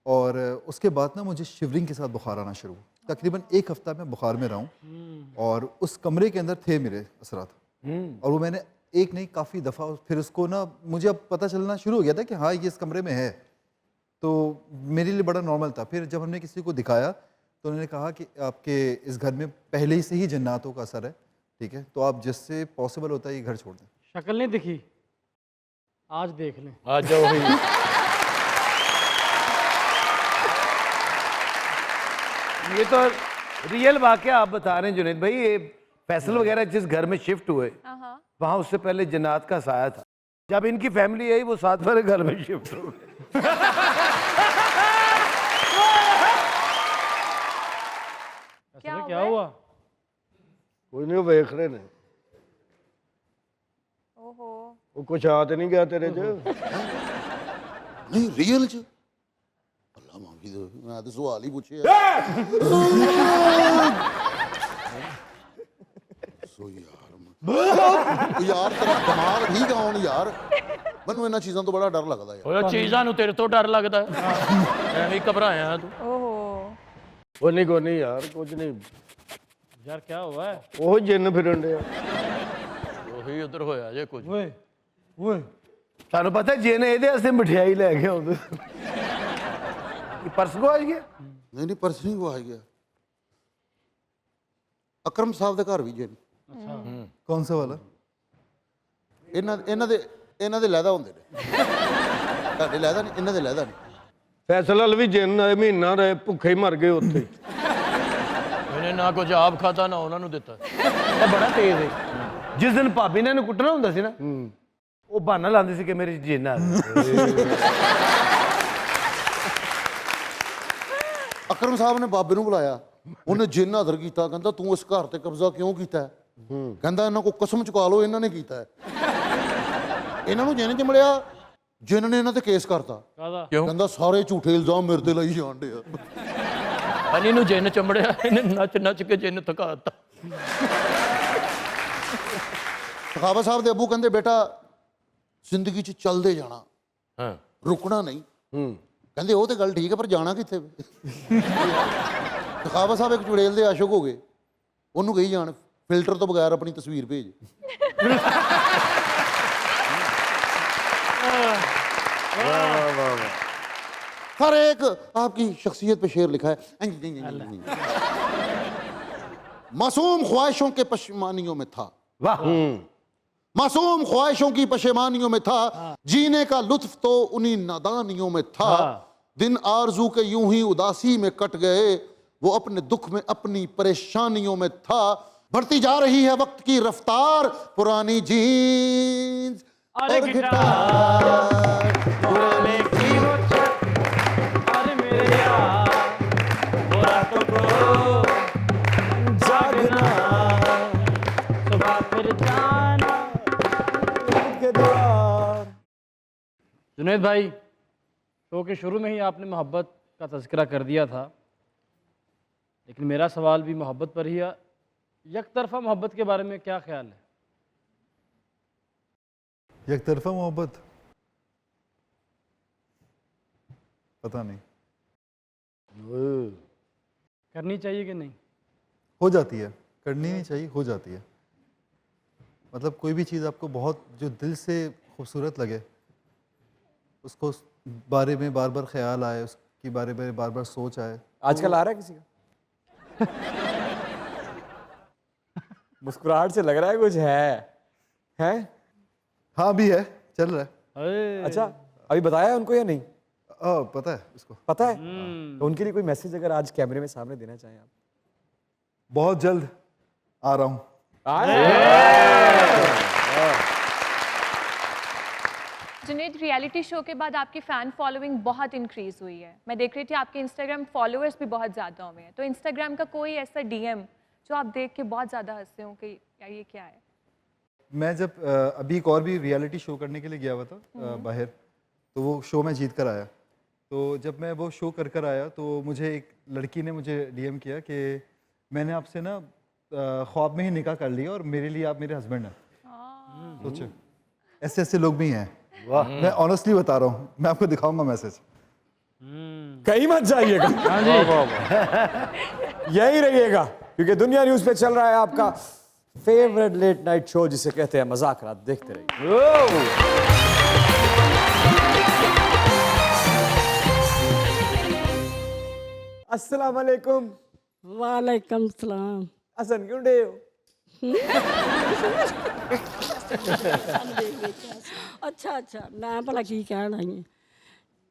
और उसके बाद ना मुझे शिवरिंग के साथ बुखार आना शुरू हुआ। तकरीबन 1 हफ्ता मैं बुखार में रहा हूँ और उस कमरे के अंदर थे मेरे असरात। और वो मैंने एक नहीं काफ़ी दफ़ा फिर उसको ना, मुझे अब पता चलना शुरू हो गया था कि हाँ ये इस कमरे में है, तो मेरे लिए बड़ा नॉर्मल था। फिर जब हमने किसी को दिखाया तो उन्होंने कहा कि आपके इस घर में पहले से ही जन्नातों का असर है, ठीक है, तो आप जिससे पॉसिबल होता है ये घर छोड़ दें। शक्ल नहीं दिखी, आज देख लें। आ जाओ भाई। ये तो रियल वाकया आप बता रहे हैं जुनैद भाई। ये फैसल वगैरह जिस घर में शिफ्ट हुए वहां उससे पहले जन्नात का साया था। जब इनकी फैमिली आई वो साथ वाले घर में शिफ्ट हो गए। क्या हुआ? कोई नहीं, वो देख रहे ने। ओहो, वो कुछ आ तो नहीं गया तेरे च? नहीं रियल च अल्लाह माफी दे, मैं तो सवाल ही पूछे सो यार तेरा दिमाग ठीक है ਹੁਣ यार, ਮੈਨੂੰ ਇਹਨਾਂ ਚੀਜ਼ਾਂ ਤੋਂ ਬੜਾ ਡਰ ਲੱਗਦਾ ਯਾਰ। ਉਹ ਚੀਜ਼ਾਂ ਨੂੰ ਤੇਰੇ ਤੋਂ ਡਰ ਲੱਗਦਾ ਐਵੇਂ ਘਬਰਾਇਆ ਤੂੰ। ओहो, कोई नहीं यार, कुछ नहीं। यार क्या हुआ है? ਉਹ ਜਿੰਨ ਫਿਰਨ ਡਿਆ। ਉਹੀ ਉਧਰ ਹੋਇਆ ਜੇ ਕੁਝ। ओए ओए, ਤੁਹਾਨੂੰ ਪਤਾ ਜੇ ਨੇ ਇਹਦੇ ਵਾਸਤੇ ਮਠਿਆਈ ਲੈ ਕੇ ਆਉਂਦੇ पर्स को आ गया। नहीं पर्स नहीं को आ गया। ਅਕਰਮ ਸਾਹਿਬ ਦੇ ਘਰ ਵੀ ਜੇ कौन सा वाला? ਇਹਨਾਂ ਦੇ ਲਹਿਦਾ ਹੁੰਦੇ ਨੇ, ਤੁਹਾਡੇ ਲਹਿਦਾ ਨਹੀਂ, ਇਹਨਾਂ ਦੇ ਲਹਿਦਾ ਨਹੀਂ। ਫੈਸਲ ਵਾਲ ਵੀ ਜਿੰਨ ਆਏ, ਮਹੀਨਾ ਰਹੇ ਭੁੱਖੇ ਹੀ ਮਰ ਗਏ ਉੱਥੇ। ਇਹਨੇ ਨਾ ਕੁਝ ਆਪ ਖਾਦਾ ਨਾ ਉਹਨਾਂ ਨੂੰ ਦਿੱਤਾ। ਇਹ ਬੜਾ ਤੇਜ਼ ਹੈ। ਜਿਸ ਦਿਨ ਭਾਬੀ ਨੇ ਇਹਨੂੰ ਕੁੱਟਣਾ ਹੁੰਦਾ ਸੀ ਨਾ, ਉਹ ਬਹਾਨਾ ਲਾਉਂਦੀ ਸੀ ਕਿ ਮੇਰੇ ਜਿੰਨ ਆ ਗਏ। ਅਕਰਮ ਸਾਹਿਬ ਨੇ ਬਾਬੇ ਨੂੰ ਬੁਲਾਇਆ, ਉਹਨੇ ਜਿੰਨ ਹਾਜ਼ਰ ਕੀਤਾ, ਕਹਿੰਦਾ ਤੂੰ ਇਸ ਘਰ ਤੇ ਕਬਜ਼ਾ ਕਿਉਂ ਕੀਤਾ ਹੈ? ਕਹਿੰਦਾ ਇਹਨਾਂ ਕੋ ਕਸਮ ਚੁਕਾ ਲਓ ਇਹਨਾਂ ਨੇ ਕੀਤਾ ਹੈ। ਇਹਨਾਂ ਨੂੰ ਜਿੰਨ ਚ ਮਿਲਿਆ, ਜਿੰਨ ਨੇ ਇਹਨਾਂ ਤੇ ਕੇਸ ਕਰਤਾ। ਕਿਉਂ? ਕਹਿੰਦਾ ਸਾਰੇ ਝੂਠੇ ਇਲਜ਼ਾਮ ਮੇਰੇ ਤੇ ਲਾਈ ਜਾਂਦੇ ਆ। ਹਨੀ ਨੂੰ ਜਿੰਨ ਚੰਬੜਿਆ, ਇਹਨੇ ਨੱਚ ਨੱਚ ਕੇ ਜਿੰਨ ਥਕਾਤਾ। ਸਖਾਵਾ ਸਾਹਿਬ ਦੇ ਅੱਬੂ ਕਹਿੰਦੇ ਬੇਟਾ ਜ਼ਿੰਦਗੀ 'ਚ ਚੱਲਦੇ ਜਾਣਾ, ਹਾਂ, ਰੁਕਣਾ ਨਹੀਂ। ਕਹਿੰਦੇ ਉਹ ਤੇ ਗੱਲ ਠੀਕ ਹੈ, ਪਰ ਜਾਣਾ ਕਿੱਥੇ? ਸਖਾਵਾ ਸਾਹਿਬ ਇੱਕ ਚੁੜੇਲ ਦੇ ਆਸ਼ਕ ਹੋ ਗਏ, ਉਹਨੂੰ ਕਹੀ ਜਾਣ ਫਿਲਟਰ ਤੋਂ ਬਗੈਰ ਆਪਣੀ ਤਸਵੀਰ ਭੇਜ। हर एक आपकी शख्सियत पे शेर लिखा है। मासूम ख्वाहिशों के पशेमानियों में था, मासूम ख्वाहिशों की पशेमानियों में था, जीने का लुत्फ तो उन्हीं नादानियों में था। दिन आरजू के यूं ही उदासी में कट गए, वो अपने दुख में अपनी परेशानियों में था। बढ़ती जा रही है वक्त की रफ्तार, पुरानी जीन्स और गिटार, पुराने की वो छत, अरे मेरे यार, वो रातों को जागना, सुबह फिर जाना। जुनैद भाई, शो के शुरू में ही आपने मोहब्बत का तज़किरा कर दिया था, लेकिन मेरा सवाल भी मोहब्बत पर ही है। एक तरफा मोहब्बत के बारे में क्या ख्याल है? एक तरफा मोहब्बत पता नहीं, करनी चाहिए कि नहीं? हो जाती है, करनी नहीं चाहिए, हो जाती है। मतलब कोई भी चीज़ आपको बहुत जो दिल से खूबसूरत लगे, उसको उस बारे में बार बार ख्याल आए, उसके बारे में बार बार सोच आए। आजकल आ रहा है किसी का? मुस्कुराहट से लग रहा है कुछ है? हाँ अभी है, चल रहा है। अच्छा, अभी बताया है उनको या नहीं? पता है उसको। पता है? तो उनके लिए कोई मैसेज अगर आज कैमरे में सामने देना चाहें आप? बहुत जल्द आ रहा हूँ। जुनैद, रियलिटी शो के बाद आपकी फ़ैन फॉलोइंग बहुत इंक्रीज़ हुई है। मैं देख रही थी आपके इंस्टाग्राम फॉलोअर्स भी बहुत ज़्यादा हुए हैं। तो इंस्टाग्राम का कोई ऐसा डीएम जो आप देख के बहुत ज़्यादा हंसते हो कि यार ये क्या है? मैं जब अभी एक और भी रियलिटी शो करने के लिए गया हुआ था बाहर, तो वो शो में जीत कर आया। तो जब मैं वो शो कर कर आया तो मुझे एक लड़की ने मुझे डीएम किया कि मैंने आपसे ना ख्वाब में ही निकाह कर लिया और मेरे लिए आप मेरे हस्बैंड हैं। सोचो, ऐसे ऐसे लोग भी हैं। मैं ऑनेस्टली बता रहा हूँ, मैं आपको दिखाऊंगा मैसेज। कहीं मत जाइएगा। यही रहिएगा, क्योंकि दुनिया न्यूज पे चल रहा है आपका फेवरेट लेट नाइट शो जिसे कहते हैं मजाक रात। देखते रहिए। अस्सलाम वालेकुम। वालेकुम सलाम। हसन क्यों डे हो? अच्छा मैं भला की कहना ही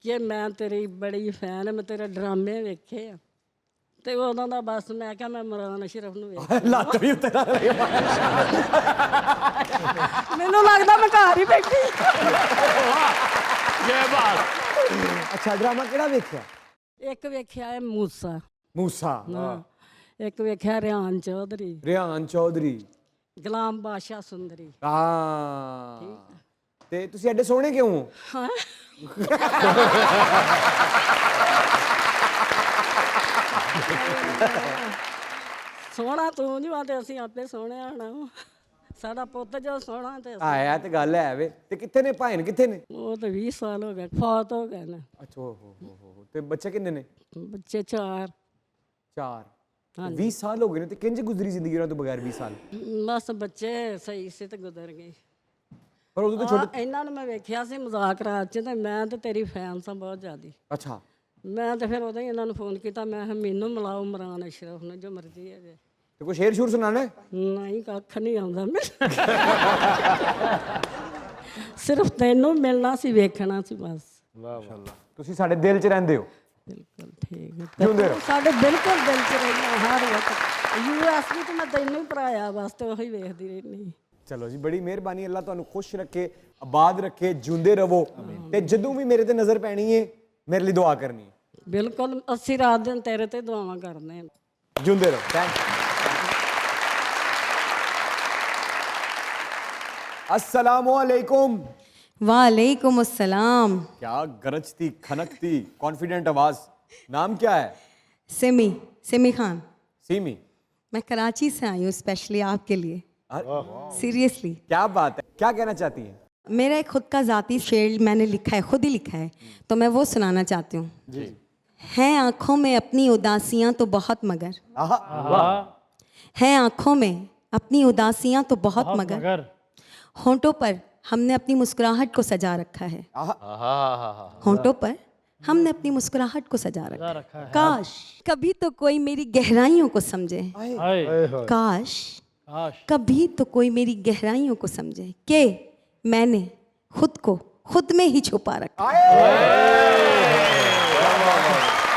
कि मैं तेरी बड़ी फैन, मैं तेरे ड्रामे वेखे आ ते उन्हों दा बस मैं क्या मैं इमरान अशरफ नु वेख ਲੱਤ ਵੀ ਉੱਤੇ ਰੱਖ ਲਈ। मैनू लगदा मैं घर ही बैठी। ये बात। ਅੱਛਾ, ਡਰਾਮਾ ਕਿਹੜਾ ਵੇਖਿਆ? एक वेख्या है मूसा, मूसा, एक वेख्या रेहान चौधरी, ਰਿਆਨ ਚੌਧਰੀ। गुलाम बादशाह सुंदरी। ਹਾਂ, ਤੇ ਤੁਸੀਂ ਐਡੇ ਸੋਹਣੇ ਕਿਉਂ ਹੋ? हाँ सोहना तू जो आते असीं आपे सोहने आना साडा पुੱਤ जो सोहना ते ਆ ਇਹ ਤੇ ਗੱਲ ਹੈ ਵੇ। ਤੇ ਕਿੱਥੇ ਨੇ ਭਾਈਨ, ਕਿੱਥੇ ਨੇ? वो तो 20 साल हो गए फौत हो गए ना। ਅੱਛਾ, ਹੋ ਤੇ ਬੱਚੇ ਕਿੰਨੇ ਨੇ? बच्चे 4। 4। 20 ਸਾਲ ਹੋ ਗਏ ਨੇ ਤੇ ਕਿੰਜ ਗੁਜ਼ਰੀ ਜ਼ਿੰਦਗੀ ਉਹਨਾਂ ਤੋਂ ਬਗੈਰ 20 ਸਾਲ? बस बच्चे सही से तो गुजर गए। ਪਰ ਉਦੋਂ ਤਾਂ ਛੋਟੇ। ਇਹਨਾਂ ਨੂੰ ਮੈਂ ਵੇਖਿਆ ਸੀ ਮਜ਼ਾਕ ਰਾਤ 'ਚ ਤੇ ਮੈਂ ਤੇ ਤੇਰੀ ਫੈਨ ਸਾਂ ਬਹੁਤ ਜ਼ਿਆਦੀ। ਅੱਛਾ, ਮੈਂ ਤੇ ਫਿਰ ਉਦੋਂ ਹੀ ਇਹਨਾਂ ਨੂੰ ਫੋਨ ਕੀਤਾ, ਮੈਂ ਕਿਹਾ ਮੈਨੂੰ ਮਿਲਾਓ ਇਮਰਾਨ ਅਸ਼ਰਫ ਨੂੰ, ਜੋ ਮਰਜ਼ੀ ਹੈ ਜੇ। ਤੇ ਕੋਈ ਸ਼ੇਰ ਸ਼ੂਰ ਸੁਣਾਣਾ ਹੈ? ਨਹੀਂ ਕੱਖ ਨਹੀਂ ਆਉਂਦਾ ਮੈਨੂੰ, ਸਿਰਫ ਤੈਨੂੰ ਮਿਲਣਾ ਸੀ, ਵੇਖਣਾ ਸੀ ਬਸ। ਤੁਸੀਂ ਸਾਡੇ ਦਿਲ 'ਚ ਰਹਿੰਦੇ ਹੋ। ਬਿਲਕੁਲ ਠੀਕ ਹੈ, ਜਿਉਂਦੇ ਰਹੋ। ਸਾਡੇ ਬਿਲਕੁਲ ਦਿਲ 'ਚ ਰਹਿਣਾ ਹਰ ਵਕਤ। ਯੂਐਸ ਵੀ ਤੇ ਮੈਂ ਤੈਨੂੰ ਹੀ ਭਰਾਇਆ ਬਸ, ਤੇ ਉਹੀ ਵੇਖਦੀ ਰਹਿਣੀ। ਚਲੋ ਜੀ, ਬੜੀ ਮਿਹਰਬਾਨੀ। ਅੱਲਾ ਤੁਹਾਨੂੰ ਖੁਸ਼ ਰੱਖੇ, ਆਬਾਦ ਰੱਖੇ, ਜਿਉਂਦੇ ਰਹੋ। ਤੇ ਜਦੋਂ ਵੀ ਮੇਰੇ ਤੇ ਨਜ਼ਰ ਪੈਣੀ ਹੈ ਮੇਰੇ ਲਈ ਦੁਆ ਕਰਨੀ ਹੈ। ਬਿਲਕੁਲ, ਅਸੀਂ ਰਾਤ ਦਿਨ ਤੇਰੇ ਤੇ ਦੁਆਵਾਂ ਕਰਦੇ ਹਾਂ। ਜਿਉਂਦੇ ਰਹੋ। Thank you. अस्सलामुअलैकुम। वालेकुम अस्सलाम। क्या गरजती खनकती कॉन्फिडेंट आवाज। नाम क्या है? सिमी, सिमी खान। सीमी। मैं कराची से आई हूँ स्पेशली आपके लिए। सीरियसली। क्या बात है, क्या कहना चाहती हैं? मेरा एक खुद का ज़ाती शेर मैंने लिखा है, खुद ही लिखा है, तो मैं वो सुनाना चाहती हूँ। जी। हैं आँखों में अपनी उदासियाँ तो बहुत मगर, हैं आँखों में अपनी उदासियाँ तो बहुत मगर, होंठों पर हमने अपनी मुस्कुराहट को सजा रखा है। होंठों पर हमने अपनी मुस्कुराहट को सजा रखा है। काश कभी तो कोई मेरी गहराइयों को समझे, काश कभी तो कोई मेरी गहराइयों को समझे कि मैंने खुद को खुद में ही छुपा रखा।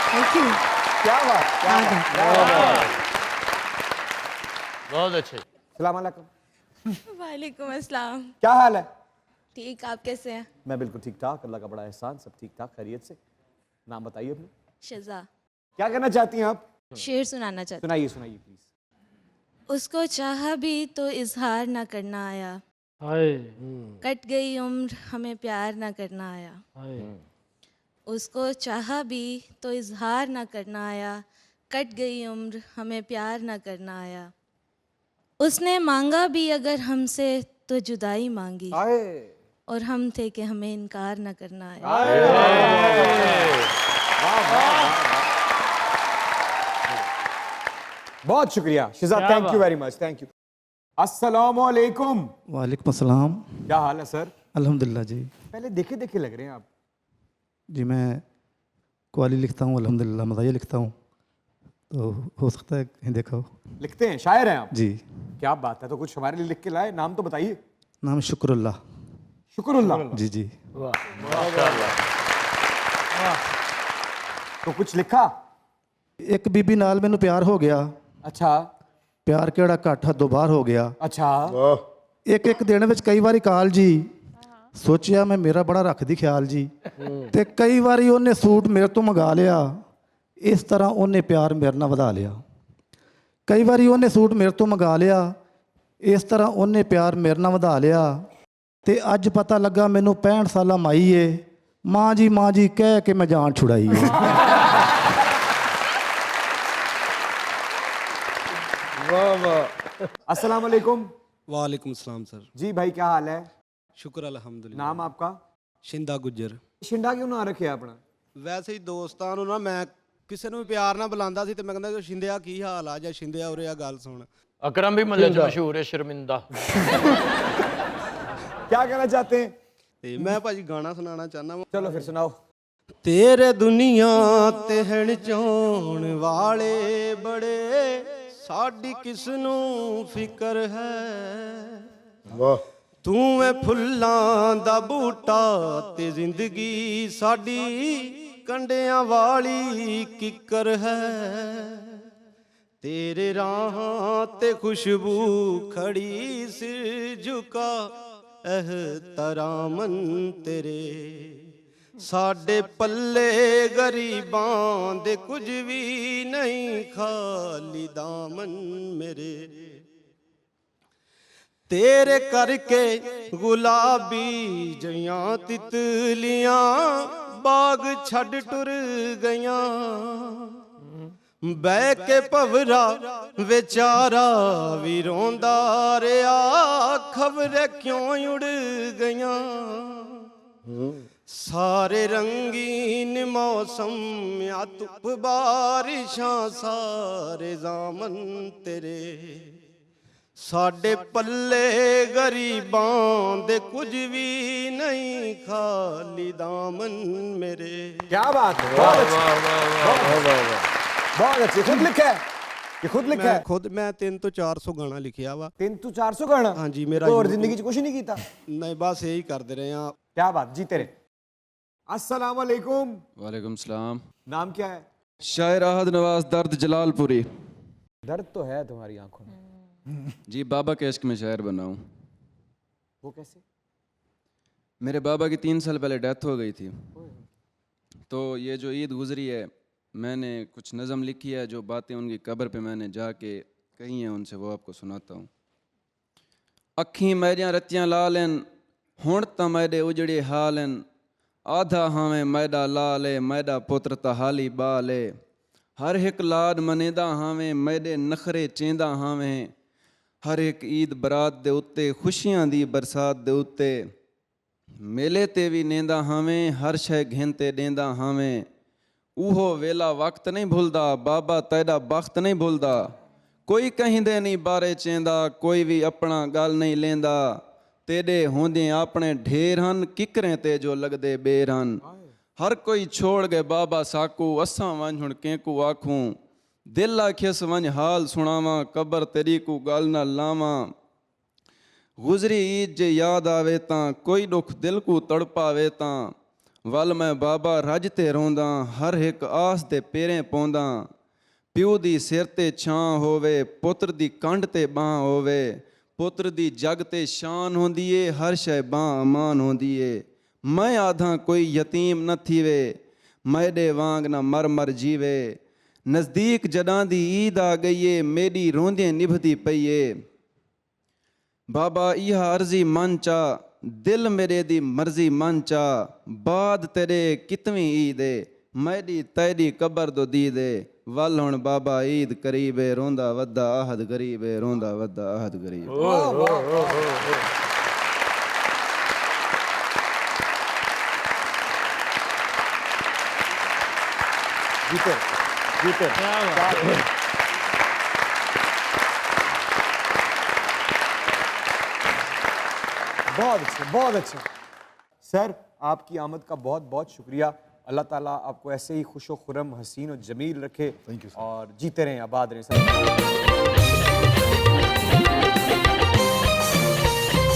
Thank you. क्या बात। बहुत अच्छे। सलाम अलैकुम। वालेकुम अस्सलाम। क्या हाल है? ठीक, आप कैसे हैं? मैं बिल्कुल ठीक ठाक, अल्लाह का बड़ा एहसान, सब ठीक ठाक खैरियत से। नाम बताइए अपने। शज़ा। क्या कहना चाहती हैं आप? शेर सुनाना चाहती सुनाइए सुनाइए प्लीज। उसको चाहा भी तो इजहार ना करना आया, कट गई उम्र हमें प्यार ना करना आया। उसको चाहा भी तो इजहार ना करना आया, कट गई उम्र हमें प्यार ना करना आया। उसने मांगा भी अगर हमसे तो जुदाई मांगी, और हम थे कि हमें इनकार ना करना आया। बहुत शुक्रिया Shiza, thank you very much, thank you. अस्सलाम वालेकुम। वालेकुम अस्सलाम। क्या हाल है सर? अल्हम्दुलिल्लाह जी। पहले देखे देखे लग रहे हैं आप। जी मैं कवाली लिखता हूँ, अल्हम्दुलिल्लाह मज़ाहिया लिखता हूँ, तो हो सकता है कहीं देखा हो। लिखते हैं, शायर हैं आप? जी। क्या बात है, तो कुछ हमारे लिए लिख के लाए, नाम तो बताइए। नाम शुक्रुल्लाह। शुक्रुल्लाह। जी जी। तो कुछ लिखा? एक बीबी नाल मैनू प्यार हो गया। अच्छा। प्यार केड़ा घट हदों बाहर हो गया। अच्छा। एक एक दिन विच कई बारी काल जी, सोचिया मैं मेरा बड़ा रखदी ख्याल जी, ते कई बारी उन्हें सूट मेरे तो मंगा लिया, इस तरह उन्हें प्यार मेरे नाल वधा लिया। कई बारी उन्हें सूट मेरे तो मंगा लिया, इस तरह उन्हें प्यार मेरे नाल वधा लिया, ते अज पता लगा मैनू 65 साला माई है, माँ जी कह के मैं जान छुड़ाई है। वाह वाह। अस्सलाम वालेकुम। वालेकुम सलाम सर। जी भाई क्या हाल है? शुक्र अल्हम्दुलिल्लाह। नाम आपका? शिंदा गुज्जर। शिंदा क्यों ना रखे अपना? ਵੈਸੇ ਹੀ ਦੋਸਤਾਂ ਨੂੰ ਨਾ ਮੈਂ ਕਿਸੇ ਨੂੰ ਵੀ ਪਿਆਰ ਨਾਲ ਬੁਲਾਉਂਦਾ ਸੀ ਤੇ ਮੈਂ ਕਹਿੰਦਾ ਸ਼ਿੰਦਿਆ ਕੀ ਹਾਲ ਆ ਜਾਂ ਸ਼ਿੰਦਿਆ ਉਰੇ ਆ ਗੱਲ ਸੁਣ। अकरम भी मल्ले से मशहूर है शर्मिंदा। क्या कहना चाहते हैं? ਤੇ ਮੈਂ ਭਾਜੀ ਗਾਣਾ ਸੁਣਾਉਣਾ ਚਾਹੁੰਦਾ ਹਾਂ। चलो फिर सुनाओ। ਤੇਰੇ ਦੁਨੀਆ ਤੇ ਹਣ ਚਾਉਣ ਵਾਲੇ ਬੜੇ, ਸਾਡੀ ਕਿਸ ਨੂੰ ਫਿਕਰ ਹੈ। ਵਾਹ। ਤੂੰ ਐ ਫੁੱਲਾਂ ਦਾ ਬੂਟਾ ਤੇ ਜ਼ਿੰਦਗੀ ਸਾਡੀ ਕੰਡਿਆਂ ਵਾਲੀ ਕਿੱਕਰ ਹੈ। ਤੇਰੇ ਰਾਹਾਂ ਤੇ ਖੁਸ਼ਬੂ ਖੜੀ ਸਿਰ ਝੁਕਾ ਇਹਤਰਾਮਨ ਤੇਰੇ। ਸਾਡੇ ਪੱਲੇ ਗਰੀਬਾਂ ਦੇ ਕੁਝ ਵੀ ਨਹੀਂ, ਖਾਲੀ ਦਾਮਨ ਮੇਰੇ। तेरे करके गुलाबी जइयां तितलियां बाग छड़ टुर गइयां। बह के भवरा बेचारा भी रोंदा रिया, खबरे क्यों उड़ गइयां। सारे रंगीन मौसम या धुप बारिशां, सारे जामन तेरे। ਸਾਡੇ ਪੱਲੇ ਗਰੀਬਾਂ ਦੇ ਕੁਝ ਵੀ ਨਹੀਂ, ਖਾਲੀ ਦਾਮਨ ਮੇਰੇ। क्या बात है, बहुत अच्छी, बहुत अच्छी। खुद लिखा है? ये खुद लिखा है? खुद मैं 300 ਤੋਂ 400 ਗਾਣਾ ਲਿਖਿਆ ਵਾ। 300 ਤੋਂ 400 ਗਾਣਾ? ਹਾਂਜੀ ਮੇਰਾ। ਹੋਰ ਜ਼ਿੰਦਗੀ 'ਚ ਕੁਝ ਨਹੀਂ ਕੀਤਾ? ਨਹੀਂ ਬਸ ਇਹੀ ਕਰਦੇ ਰਹੇ ਆ। क्या बात, जीते रहे। अस्सलाम वालेकुम। वालेकुम सलाम। नाम क्या है? शायर आहद नवाज दर्द जलालपुरी। दर्द तो है तुम्हारी आंखों में। जी बाबा के इश्क में शायर बना हूँ। वो कैसे? मेरे बाबा की 3 साल पहले डेथ हो गई थी, तो ये जो ईद गुजरी है मैंने कुछ नज़म लिखी है, जो बातें उनकी कब्र पे मैंने जाके कही हैं उनसे, वो आपको सुनाता हूँ। अखी मैरियां रतियां लालन, हुण त मैडे उजड़े हालन, आधा हावें मैडा लाले, मैडा पुत्र त हाली बाले। हर एक लाड मनेदा हावें, मैडे नखरे चेंदा हावें। हर एक ईद बरात दे उत्ते, खुशियां दी बरसात दे उत्ते। मेले ते भी नेंदा हावें, हर शय घेंते देंदा हावें। ऊहो वेला वक्त नहीं भुलदा, बाबा तैदा बख्त नहीं भुलदा। कोई कहिंदे नहीं बारे चेंदा, कोई भी अपना गल नहीं लेंदा। तेरे होंदे अपने ढेर हन, किकरें ते जो लगदे बेर हन। हर कोई छोड़ गए बाबा साकू, असां वंज हुण केंकू आखूं। दिल आखियस वंज हाल सुनावां, कबर तेरी को गल न लावां। गुजरी ईद जे याद आवे तां, कोई दुख दिल को तड़पावे तां। वल मैं बाबा रज ते रोंदा, हर एक आस दे पेरें पौंदा। प्यू दी सिर ते छां होवे, पुत्र दी कंड ते बां होवे। पुत्र दी जग ते शान होंदी ए, हर शय बां अमान होंदी ए। मैं आधा कोई यतीम न थीवे, मैडे वांग न मर मर जीवे। नज़दीक जडां दी ईद आ गई है, मेरी रोंदे निभदी पई है। बाबा इहा अर्जी मन चा, दिल मेरे दी मर्जी मन चा। बाद तेरे कितवीं ईद है, मैडी तैडी कबर दो दी दे। वल हुण बाबा ईद करीब है, रोंदा वद्दा आहद गरीब है, रोंदा वद्दा आहद गरीब। जीते जीते। बहुत अच्छा, बहुत अच्छा। सर आपकी आमद का बहुत बहुत शुक्रिया। अल्लाह ताला आपको ऐसे ही खुशो खुरम हसीन और जमील रखे और जीते रहें, आबाद रहें सर।